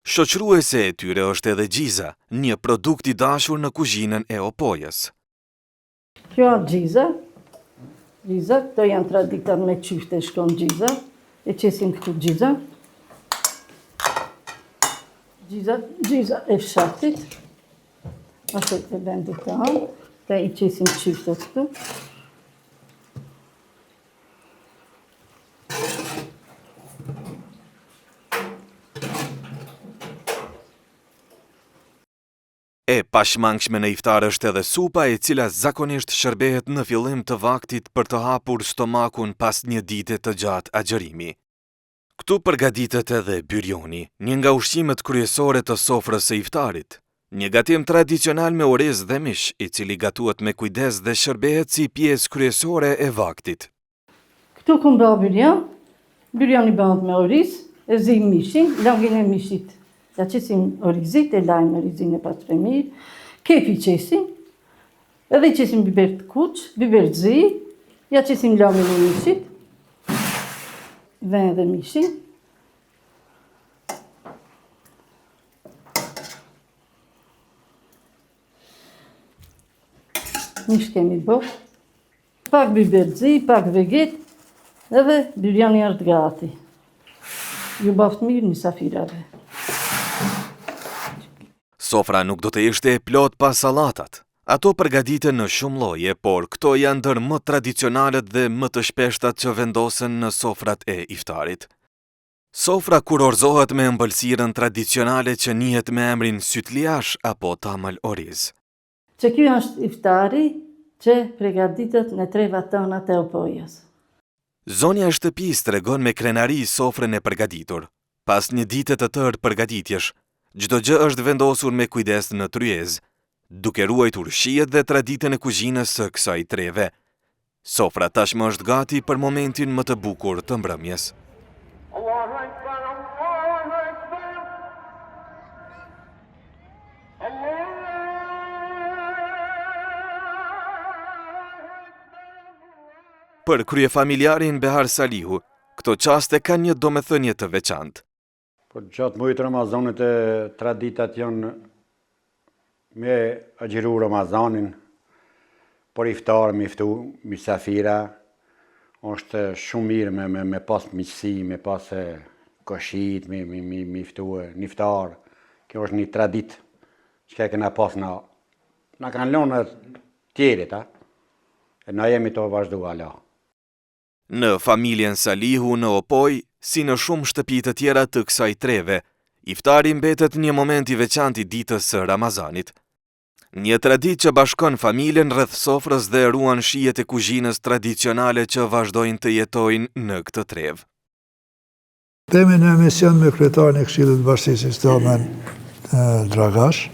Shoqëruese e tyre është edhe gjiza, një produkt i dashur në kuzhinën e Opojës. Kjo është gjiza. Gjiza, këto janë traditat me qyfte shkon gjiza. E qesim këtu gjiza. Gjiza e fshatit. ose të vendit tonë, dhe i qesim qyshtë këtu. E pashmangshme në iftar është edhe supa e cila zakonisht shërbehet në fillim të vaktit për të hapur stomakun pas një dite të gjatë agjërimi. Këtu përgatitet edhe byrjoni, një nga ushqimet kryesore të sofrës së iftarit, një gatim tradicional me orez dhe mish, i cili gatuhet me kujdes dhe shërbehet si pjesë kryesore e vaktit. Këtu këmë bërë byrjon, byrjoni bëhet me oriz, e zi mishin, langin e mishit. Ja qesim orizit, e lajmë orizin e pastre mirë, kefi qesim, edhe i qesim biber të kuq, biber të zi, ja qesim lamin e mishit, vën edhe mishin. Mish kemi bë, pak biber të zi, pak veget, edhe byrjani është gati. Ju baft mirë misafirave. Sofra nuk do të ishte e plot pa sallatat. Ato përgatiten në shumë lloje, por këto janë ndër më tradicionalet dhe më të shpeshtat që vendosen në sofrat e iftarit. Sofra kurorzohet me ëmbëlsirën tradicionale që njihet me emrin sytliash apo tamal oriz. Që ky është iftari që përgatitet në trevat tona të opojës. Zonja e shtëpisë tregon me krenari sofrën e përgatitur. Pas një dite të tërë përgatitjesh, çdo gjë është vendosur me kujdes në tryez, duke ruajtur shijet dhe traditën e kuzhinës së kësaj treve. Sofra tashmë është gati për momentin më të bukur të mbrëmjes. Për kryefamiljarin Behar Salihu, këto qaste kanë një domethënie të veçantë. Po gjatë mujtë Ramazanit e traditat janë me agjeru Ramazanin, por iftar, me iftu, misafira, është shumë mirë me pas miqësi, me pas koshit, me iftu një iftar. Kjo është një tradit që ka këna pas na kanë lënë tjerit, e na jemi të vazhdu ala. Në familjen Salihu në Opoj, si në shumë shtëpi të tjera të kësaj treve, iftari mbetet një moment i veçantë i ditës së Ramazanit. Një traditë që bashkon familjen rreth sofrës dhe ruan shijet e kuzhinës tradicionale që vazhdojnë të jetojnë në këtë trevë. Temi në emision me kryetarin e Këshillit Bashkisë Islame Dragash,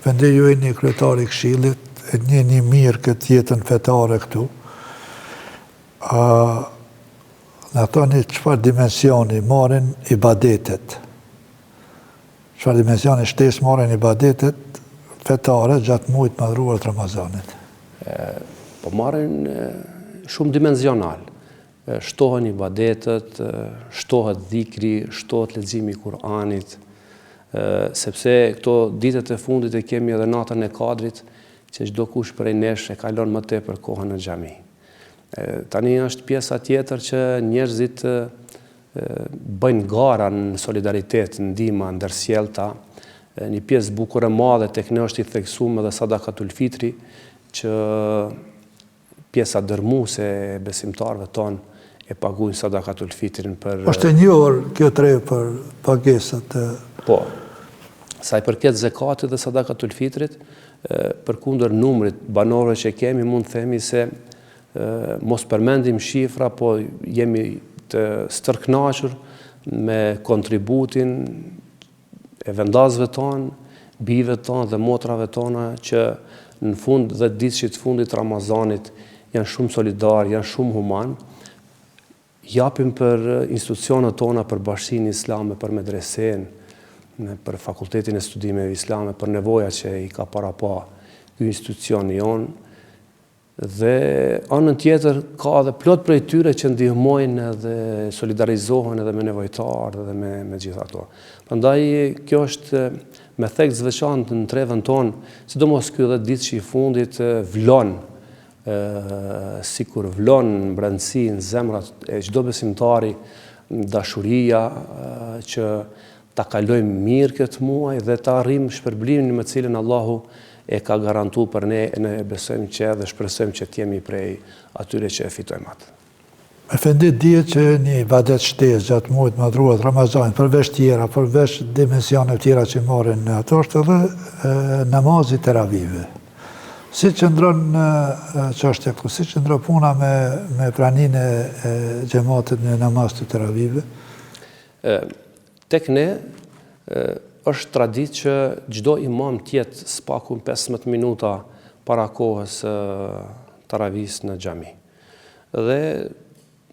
vendej një kryetar i Këshillit, e një mirë këtë jetën fetare këtu. Në ato një qëfar dimensioni marrin ibadetet. Qëfar dimensioni shtesë marrin ibadetet fetare gjatë mujtë madhruar të Ramazanit. Po marrin shumë dimensional. Shtohen ibadetet, shtohet dhikri, shtohet leximi i Kur'anit, sepse këto ditët e fundit e kemi edhe natën e Kadrit, që çdo kush prej nesh e kalon më tepër kohën në xhami. Tani është pjesa tjetër që njerëzit bëjnë gara në solidaritet, në ndihma ndërsjellta. Një pjesë bukur e madhe tek ne është i theksuar edhe sadakatul fitri, që pjesa dërmuese e besimtarëve tonë e paguajnë sadakatul fitrin për... Është e njohur kjo trevë për pagesat. Po. Sa i përket zakatit dhe sadakatul fitrit, përkundër numrit banorëve që kemi, mund të themi se mos përmendim shifra, po jemi të stërknaqur me kontributin e vendasve tonë, bijve tonë dhe motrave tona që në fund dhe ditëshit të fundit Ramazanit janë shumë solidar, janë shumë human. Japim për institucionet tona, për Bashkinë Islame, për medresen, për Fakultetin e Studimeve Islame, për nevoja që i ka para pa ky institucion jonë. Dhe anën tjetër ka dhe plot prej tyre që ndihmojnë dhe solidarizohen edhe me nevojtarë dhe me gjitha ato. Prandaj kjo është me theks veçantë në trevën tonë, sidomos ky edhe ditë që i fundit vlon, sikur vlon në brendësi, në zemrat e çdo besimtari, dashuria që ta kalojmë mirë këtë muaj dhe ta arrijmë shpërblimin me cilën Allahu e ka garantu për ne, ne besojmë që dhe shpresojmë që t'jemi prej atyre që e fitojmë atë. Efendit dihet që një ibadet shtesë gjatë muajit madhruar Ramazanit, përveç tjera, përveç dimensione tjera që marrin në ato, është edhe namazi teravive. Si qëndron çështja këtu, si qëndron puna me praninë e xhamatit në namaz të teravive? Tek ne është traditë që çdo imam tjetë spaku 15 minuta para kohës teravis në xhami. Dhe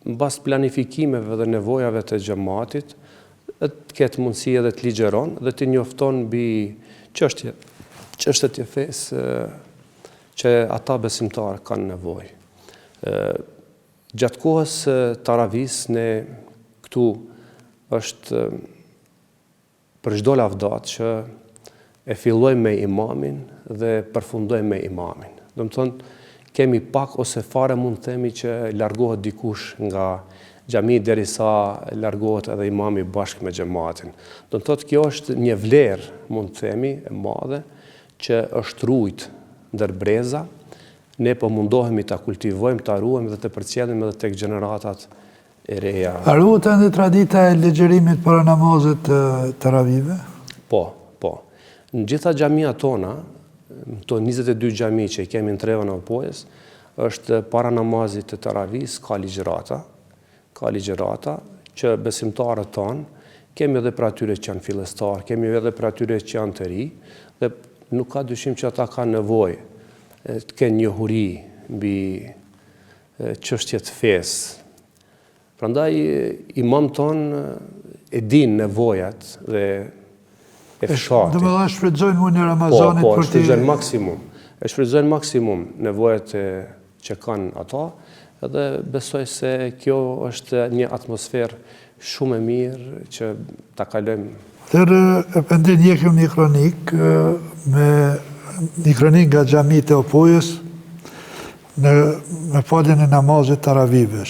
mbas planifikimeve dhe nevojave të xhamatit, të ketë mundësi edhe të ligjeron dhe të njofton mbi çështjet e fesë që ata besimtarë kanë nevojë. Gjatë kohës taravis ne këtu është për çdo lavdat që e fillojmë me imamin dhe përfundojmë me imamin. Do të thonë, kemi pak ose fare mund të themi që largohet dikush nga xhami derisa largohet edhe imami bashkë me xhamatin. Do të thotë kjo është një vlerë, mund të themi, e madhe që është rujt ndër breza. Ne po mundohemi ta kultivojmë, ta ruajmë dhe të përcjellim edhe tek gjeneratat e reja. A ruhet ende tradita e lexherimit para namazit teravive? Po. Në gjitha xhamia tona, to 22 xhami që i kemi në Trevën e Opojës, është para namazit të teravis ka ligjërata që besimtarët tonë, kemi edhe për atyre që janë fillestar, kemi edhe për atyre që janë të ri, dhe nuk ka dyshim që ata kanë nevojë të kenë njohuri mbi çështjet fesë. Prandaj imam tonë e din nevojat dhe e fshatit. Do me dhe shfrytëzojnë muajin e Ramazanit për të... E shfrytëzojnë maksimum nevojat që kanë ata, edhe besoj se kjo është një atmosferë shumë e mirë që ta kalojmë. Tërë Efendi njekëm një kronik nga xhamit e Opojës me faljen e namazit teravive.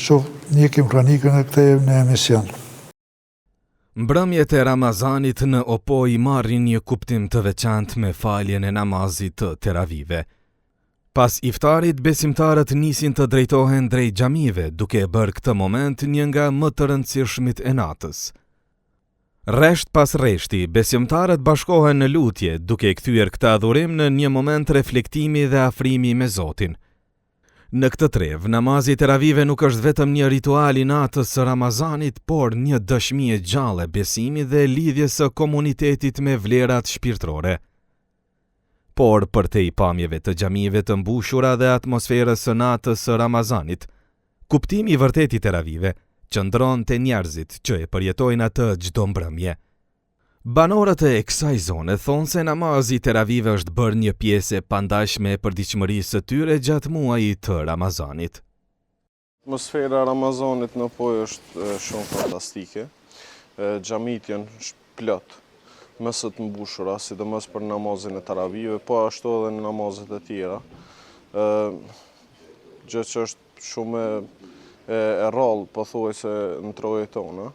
Njekëm kronikën e kthejmë në emision. Mbrëmjet e Ramazanit në Opoj marrin një kuptim të veçantë me faljen e namazit të teravive. Pas iftarit, besimtarët nisin të drejtohen drejt xhamive, duke bërë këtë moment një nga më të rëndësishmit e natës. Rresht pas rreshti, besimtarët bashkohen në lutje, duke kthyer këtë adhurim në një moment reflektimi dhe afrimi me Zotin. Në këtë trev, namazi teravive nuk është vetëm një ritual i natës së Ramazanit, por një dëshmi e gjallë e besimit dhe lidhjes së komunitetit me vlerat shpirtërore. Por për te i pamjeve të xhamive të mbushura dhe atmosferës së natës së Ramazanit, kuptimi i vërtet i teravive qëndron te njerëzit që e përjetojnë atë çdo mbrëmje. Banorët e kësaj zone thonë se namazi teravive është bërë një pjesë e pandashme e përditshmërisë së tyre gjatë muajit të Ramazanit. Atmosfera e Ramazanit në Opoj është shumë fantastike. Xhamit janë plot, mesët mbushura, sidomos për namazin e teravive, po ashtu edhe në namazet e tjera. Gjë që është shumë e rrallë, pothuajse në trojet tona.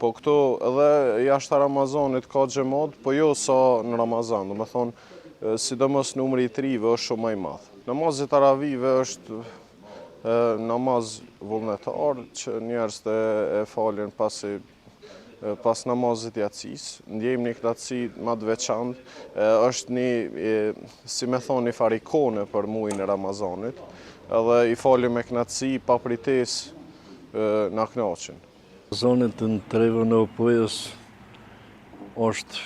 Po këtu edhe jashtë Ramazanit ka xhamat, po jo sa në Ramazan, do me thonë, sidomos numri i trive është shumë më i madh. Namazi teravive është namaz vullnetar që njerëzit e falin pas namazit yatsis. Ndjejmë një knatësi më të veçantë, është një, si me thonë, një farë ikone për muajin e Ramazanit, edhe i falim me knatësi, pa pritesë na kënaqen. Zonit në Trevën e Opojës është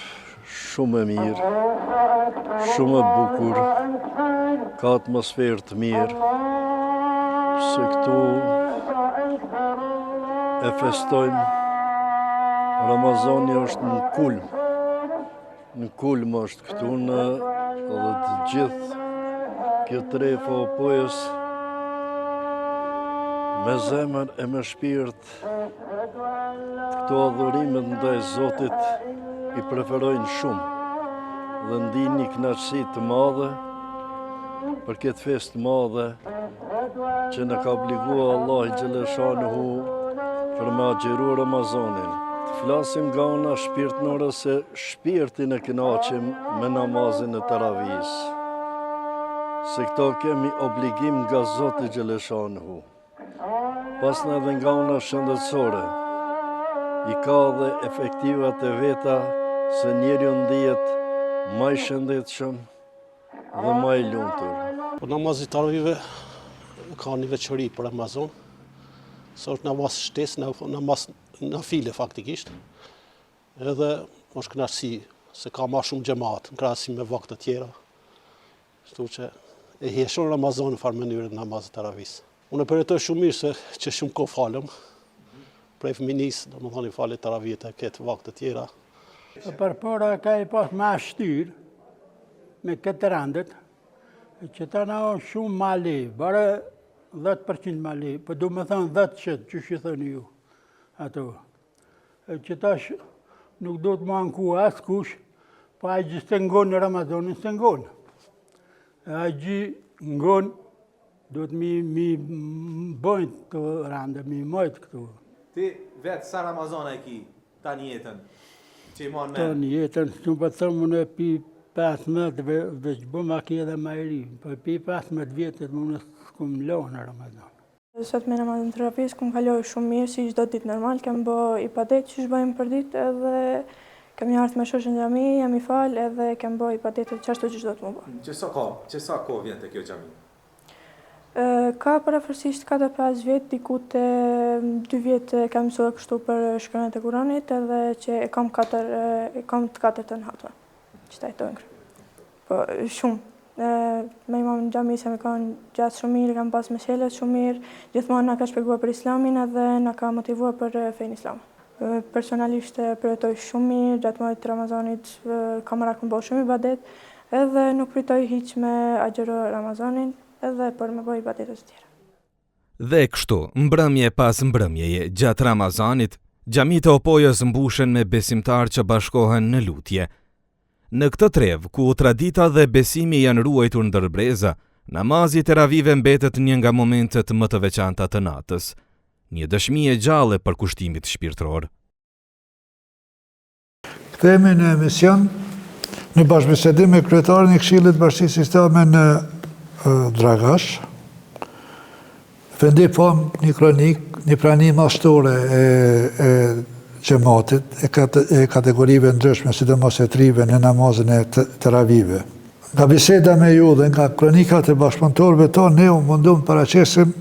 shumë e mirë, shumë e bukur, ka atmosferë të mirë, se këtu e festojmë. Ramazani është në kulm është këtu dhe të gjithë kjo Trevë e Opojës me zemër e me shpirt, këto adhurimet ndaj Zotit i preferojnë shumë dhe ndin një kënaqësi të madhe për këtë festë të madhe që në ka obligua Allah i Gjeleshanuhu për me agjeru Ramazanin. Të flasim nga ona shpirtnore se shpirtin e kënaqim me namazin e teravis. se këto kemi obligim nga Zoti Gjeleshanhu. Pas në edhe nga ona shëndetësore, i ka dhe efektivat e veta se njeri ndihet më i shëndetshëm dhe më i lumtur. Namazit taravive ka një veçori për Ramazan, se është namaz shtesë, namaz nafile faktikisht, edhe është kënaqësi se ka ma shumë xhamat në krahasim me vakte tjera. Kështu që e hieshon Ramazan në farë mënyrë namazit taravis. Unë e përjetoj shumë mirë se që shumë kohë falem, prej fëminisë, domethënë i falet taravit e këtë vakte tjera. Përpara ka i pas ma shtyrë me këtë randet, që ta na është shumë ma le, bare 10% ma le, për du me thënë 10 qëtë, që shi thënë ju, ato. Që ta nuk do të më anku asë kush, pa a gjë së ngonë në Ramazonin, së ngonë. A gjë ngonë, do të mi bëjnë të rande, mi mojtë këtu. Ti vetë sa Ramazana e ki, ta një jetën, që i mon me? Ta një jetën, që më për thëmë në pi 15 veç bëmë aki edhe ma i ri, për pi 15 vjetët më në s'kum lohë në Ramazan. Sot me namazin terapis kum kaloj shumë mirë, si çdo ditë normal, kem bë ibadet që shbajmë për ditë, edhe kem ardhur me shoqën në xhami, jam i fal, edhe kem bë ibadetet çashtu që çdo të më bë. Që sa kohë vjen te kjo xhami? Ka parafërsisht 4-5 vjet, diku te 2 vjet kam mësuar kështu për shkronjat e Kuranit, edhe që e kam të katërt në hatër. Që tajtojnë kërë. Po, shumë. Me imam në xhami se me kanë gjatë shumë mirë, kam pas meshelet shumë mirë, gjithmonë na ka shpjeguar për islamin edhe na ka motivuar për fenë islam. Personalisht përjetoj shumë mirë, gjatë muajit të Ramazanit kam rakën bëu shumë ibadet, edhe nuk pritoj hiç me agjëro Ramazanin, edhe për me bëj ibadetet të tjera. Dhe kështu, mbrëmje pas mbrëmjeje, gjatë Ramazanit, xhamitë e Opojës mbushen me besimtar që bashkohen në lutje. Në këtë trev, ku tradita dhe besimi janë ruajtur ndër breza, namazi teravive mbetet një nga momentet më të veçanta të natës, një dëshmi e gjallë për kushtimit shpirtëror. Kthehemi në emision në bashkëbisedim me kryetarin e Këshillit Bashkisë Islame në Dragash. Vendi po një kronik, një pranim mashtore e gjematit, e kategorive ndryshme, sidomos e trive në namazin e teravive. Nga biseda me ju dhe nga kronikat e bashkëpunëtorëve tonë, ne u mundum paraqesim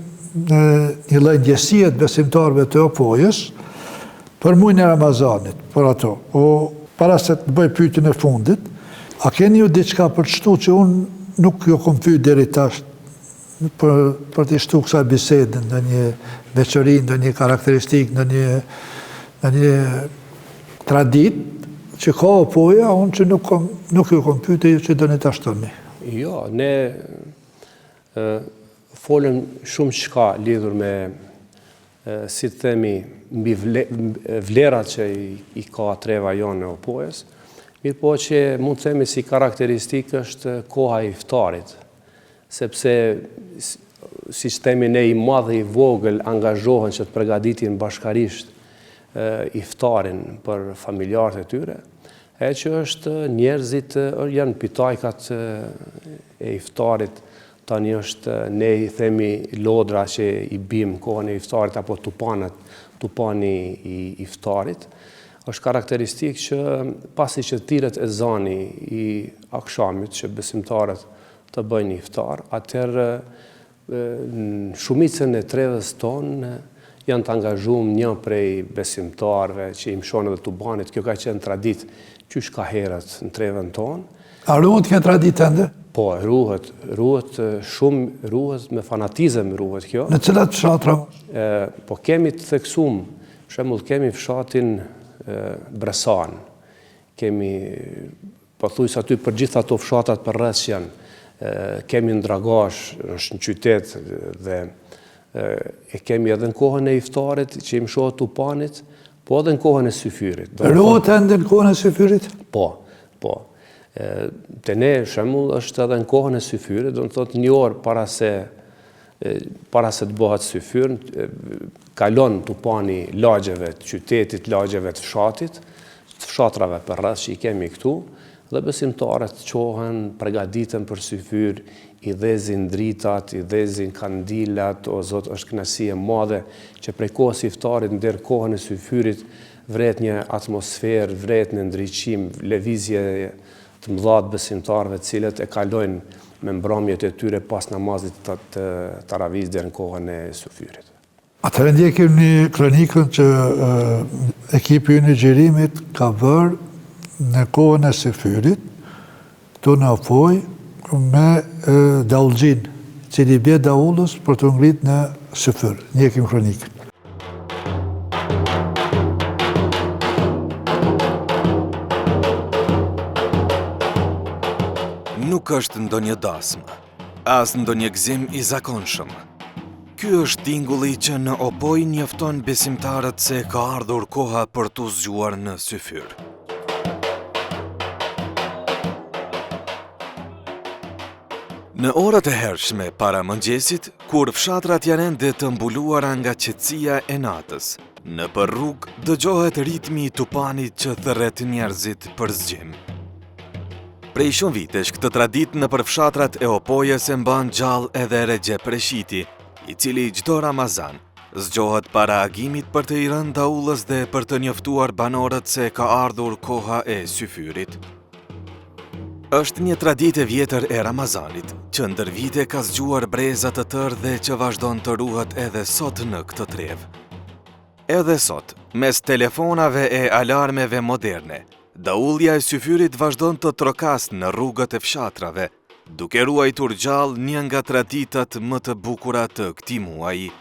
një lloj ndjesie të besimtarëve të Opojës për muajin e Ramazanit, për ato. Para se të bëj pyetjen e fundit, a keni ju diçka për të shtu që unë nuk ju kom pyet deri tash për të shtu kësaj bisede, ndonjë veçori, ndonjë karakteristikë, ndonjë tradit që ka Opoja, unë që nuk ju kom pyetje ju që do një të ashtoni. Jo, ne folëm shumë çka lidhur me, si të themi, mbi vlerat që i ka treva jonë e Opojës, mirë po që mund të themi si karakteristikë është koha e iftarit, sepse si që themi ne i madhe i vogël angazhohen që të përgatitin bashkarisht iftarin për familjarët e tyre, e që është njerëzit janë pitajkat e iftarit, tani është ne i themi lodra që i bim kohën e iftarit apo tupani i iftarit, është karakteristikë që pasi që tiret ezani i akshamit që besimtarët të bëjnë iftar, atëherë në shumicën e trevës tonë janë të angazhuar një prej besimtarëve që i mshon edhe tubanit, kjo ka qenë tradit qysh ka herët në trevën tonë. A ruhet kjo tradit ende? Po, ruhet shumë, ruhet me fanatizëm ruhet kjo. Në cilat fshatra? Po kemi të theksuar, për shembull kemi fshatin Bresan, kemi pothuajse aty për gjithë ato fshatat përreth janë, kemi në Dragash, është në qytet dhe e kemi edhe në kohën e iftarit që i mshohet tupanit, po edhe në kohën e syfyrit. Ruhet ende në kohën e syfyrit? Po. Te ne, shembull, është edhe në kohën e syfyrit, do të thotë një orë para se të bëhet syfyr, kalon tupani lagjeve të qytetit, lagjeve të fshatit, të fshatrave përreth që i kemi këtu, dhe besimtarët qohen, përgatiten për syfyr, i dhezin dritat, i dhezin kandilat, o Zot, është kënaqësi e madhe që prej kohës së iftarit deri kohën e syfyrit vret një atmosferë, vret një ndriçim, lëvizje të mëdha të besimtarëve të cilët e kalojnë me mbrëmjet e tyre pas namazit të taravih deri në kohën e syfyrit. Atëherë ndjekim një kronikën që ekipi ynë i xhirimit ka vërë në kohën e syfyrit, këtu në Opoj, me daullxhin, cili bie daullës për të ngrit në syfyr. Ndjekim kronikën. Nuk është ndonjë dasmë, as ndonjë gëzim i zakonshëm. Ky është tingulli që në Opoj njofton besimtarët se ka ardhur koha për t'u zgjuar në syfyr. Në orët e hershme para mëngjesit, kur fshatrat janë ende të mbuluara nga qetësia e natës, në për rrugë dëgjohet ritmi i tupanit që thërret njerëzit për zgjim. Prej shumë vitesh këtë traditë në përfshatrat e Opojës e mban gjallë edhe Recep Reshiti, i cili çdo Ramazan zgjohet para agimit për të i rënë daullës dhe për të njoftuar banorët se ka ardhur koha e syfyrit. Është një traditë e vjetër e Ramazanit, që ndër vite ka zgjuar breza të tërë dhe që vazhdon të ruhet edhe sot në këtë trevë. Edhe sot, mes telefonave e alarmeve moderne, daullja e syfyrit vazhdon të trokas në rrugët e fshatrave, duke ruajtur gjallë një nga traditat më të bukura të këtij muaji.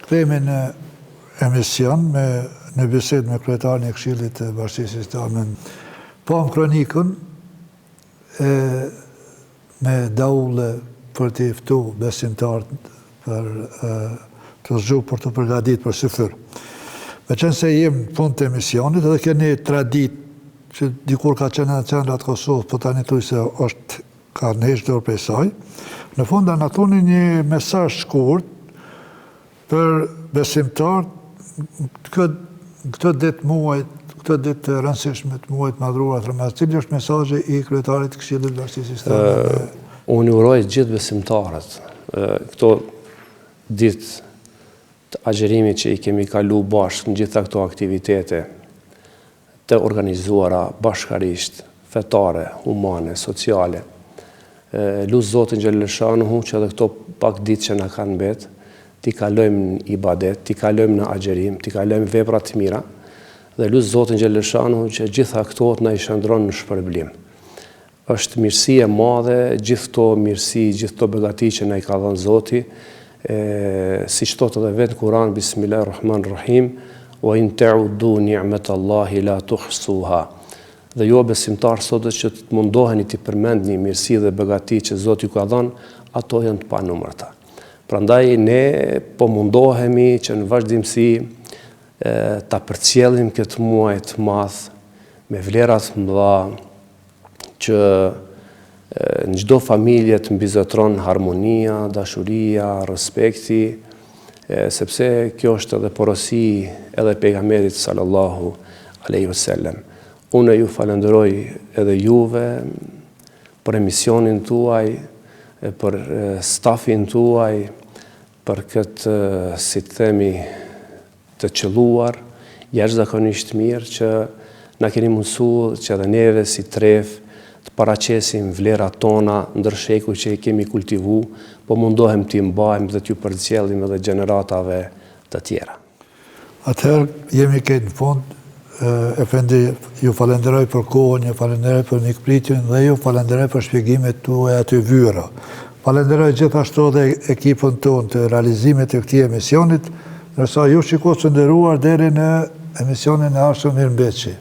Kthehemi në emision në bisedë me kryetarin e Këshillit të Bashkisë Islame. Pam kronikën me daulle për të ftu besimtarët për të zgjuar për të përgatitur për syfyr. Meqense jem në fund të emisionit, edhe keni traditë që dikur ka qenë në qendrat Kosovë, po tani thuaj se ka nesh dorë prej saj. Në fund na thoni një mesazh shkurt për besimtarët këtë ditë muajit, këtë ditë të rëndësishme të muajit madhruar të Ramazanit. Cili është mesazhi i kryetarit të Këshillit të Bashkisë Islame? Unë uroj gjithë besimtarët këto ditë të agjerimit që i kemi kalu bashkë në gjitha këto aktivitete të organizuara bashkarisht, fetare, humane, sociale. Lusë Zotin Gjellëshanuhu që edhe këto pak ditë që na kanë mbet, t'i kalojmë në ibadet, t'i kalojmë në agjerim, t'i kalojmë vepra të mira, dhe lusë Zotin Gjellëshanuhu që gjitha këto na i shëndron në shpërblim. Është mirësi e madhe, gjithë to mirësi, gjithë to begati që na i ka dhënë Zoti, si që thotë edhe vetë Kur'an, Bismillahirrahmanirrahim, wa in ta'uddu ni'matallahi la tuhsuha. Dhe jo besimtar sot që të mundoheni të përmendni mirësi dhe begati që Zoti ju ka dhënë, ato janë të panumërta. Prandaj ne po mundohemi që në vazhdimsi ta përcjellim këtë muaj të madh me vlerat mëdha që në çdo familje të mbizotron harmonia, dashuria, respekti, sepse kjo është edhe porosi edhe pejgamberit sallallahu alaihi wasallam. Unë ju falenderoj edhe juve për emisionin tuaj, për stafin tuaj, për këtë, si të themi, të qelluar, jashtëzakonisht mirë që na keni mundsuar që edhe neve si tref të paraqesim vlerat tona ndërsheku që i kemi kultivu, po mundohem t'i mbajmë dhe t'ju përcjellim edhe gjeneratave të tjera. Atëherë jemi këtë në fund, Efendi, ju falenderoj për kohën, ju falenderoj për mikpritjen dhe ju falenderoj për shpjegimet tuaja të vyera. Falenderoj gjithashtu edhe ekipën tonë të realizimit të këtij emisionit, ndërsa ju shikues të nderuar deri në emisionin e ardhshëm, mirëmbëjtje.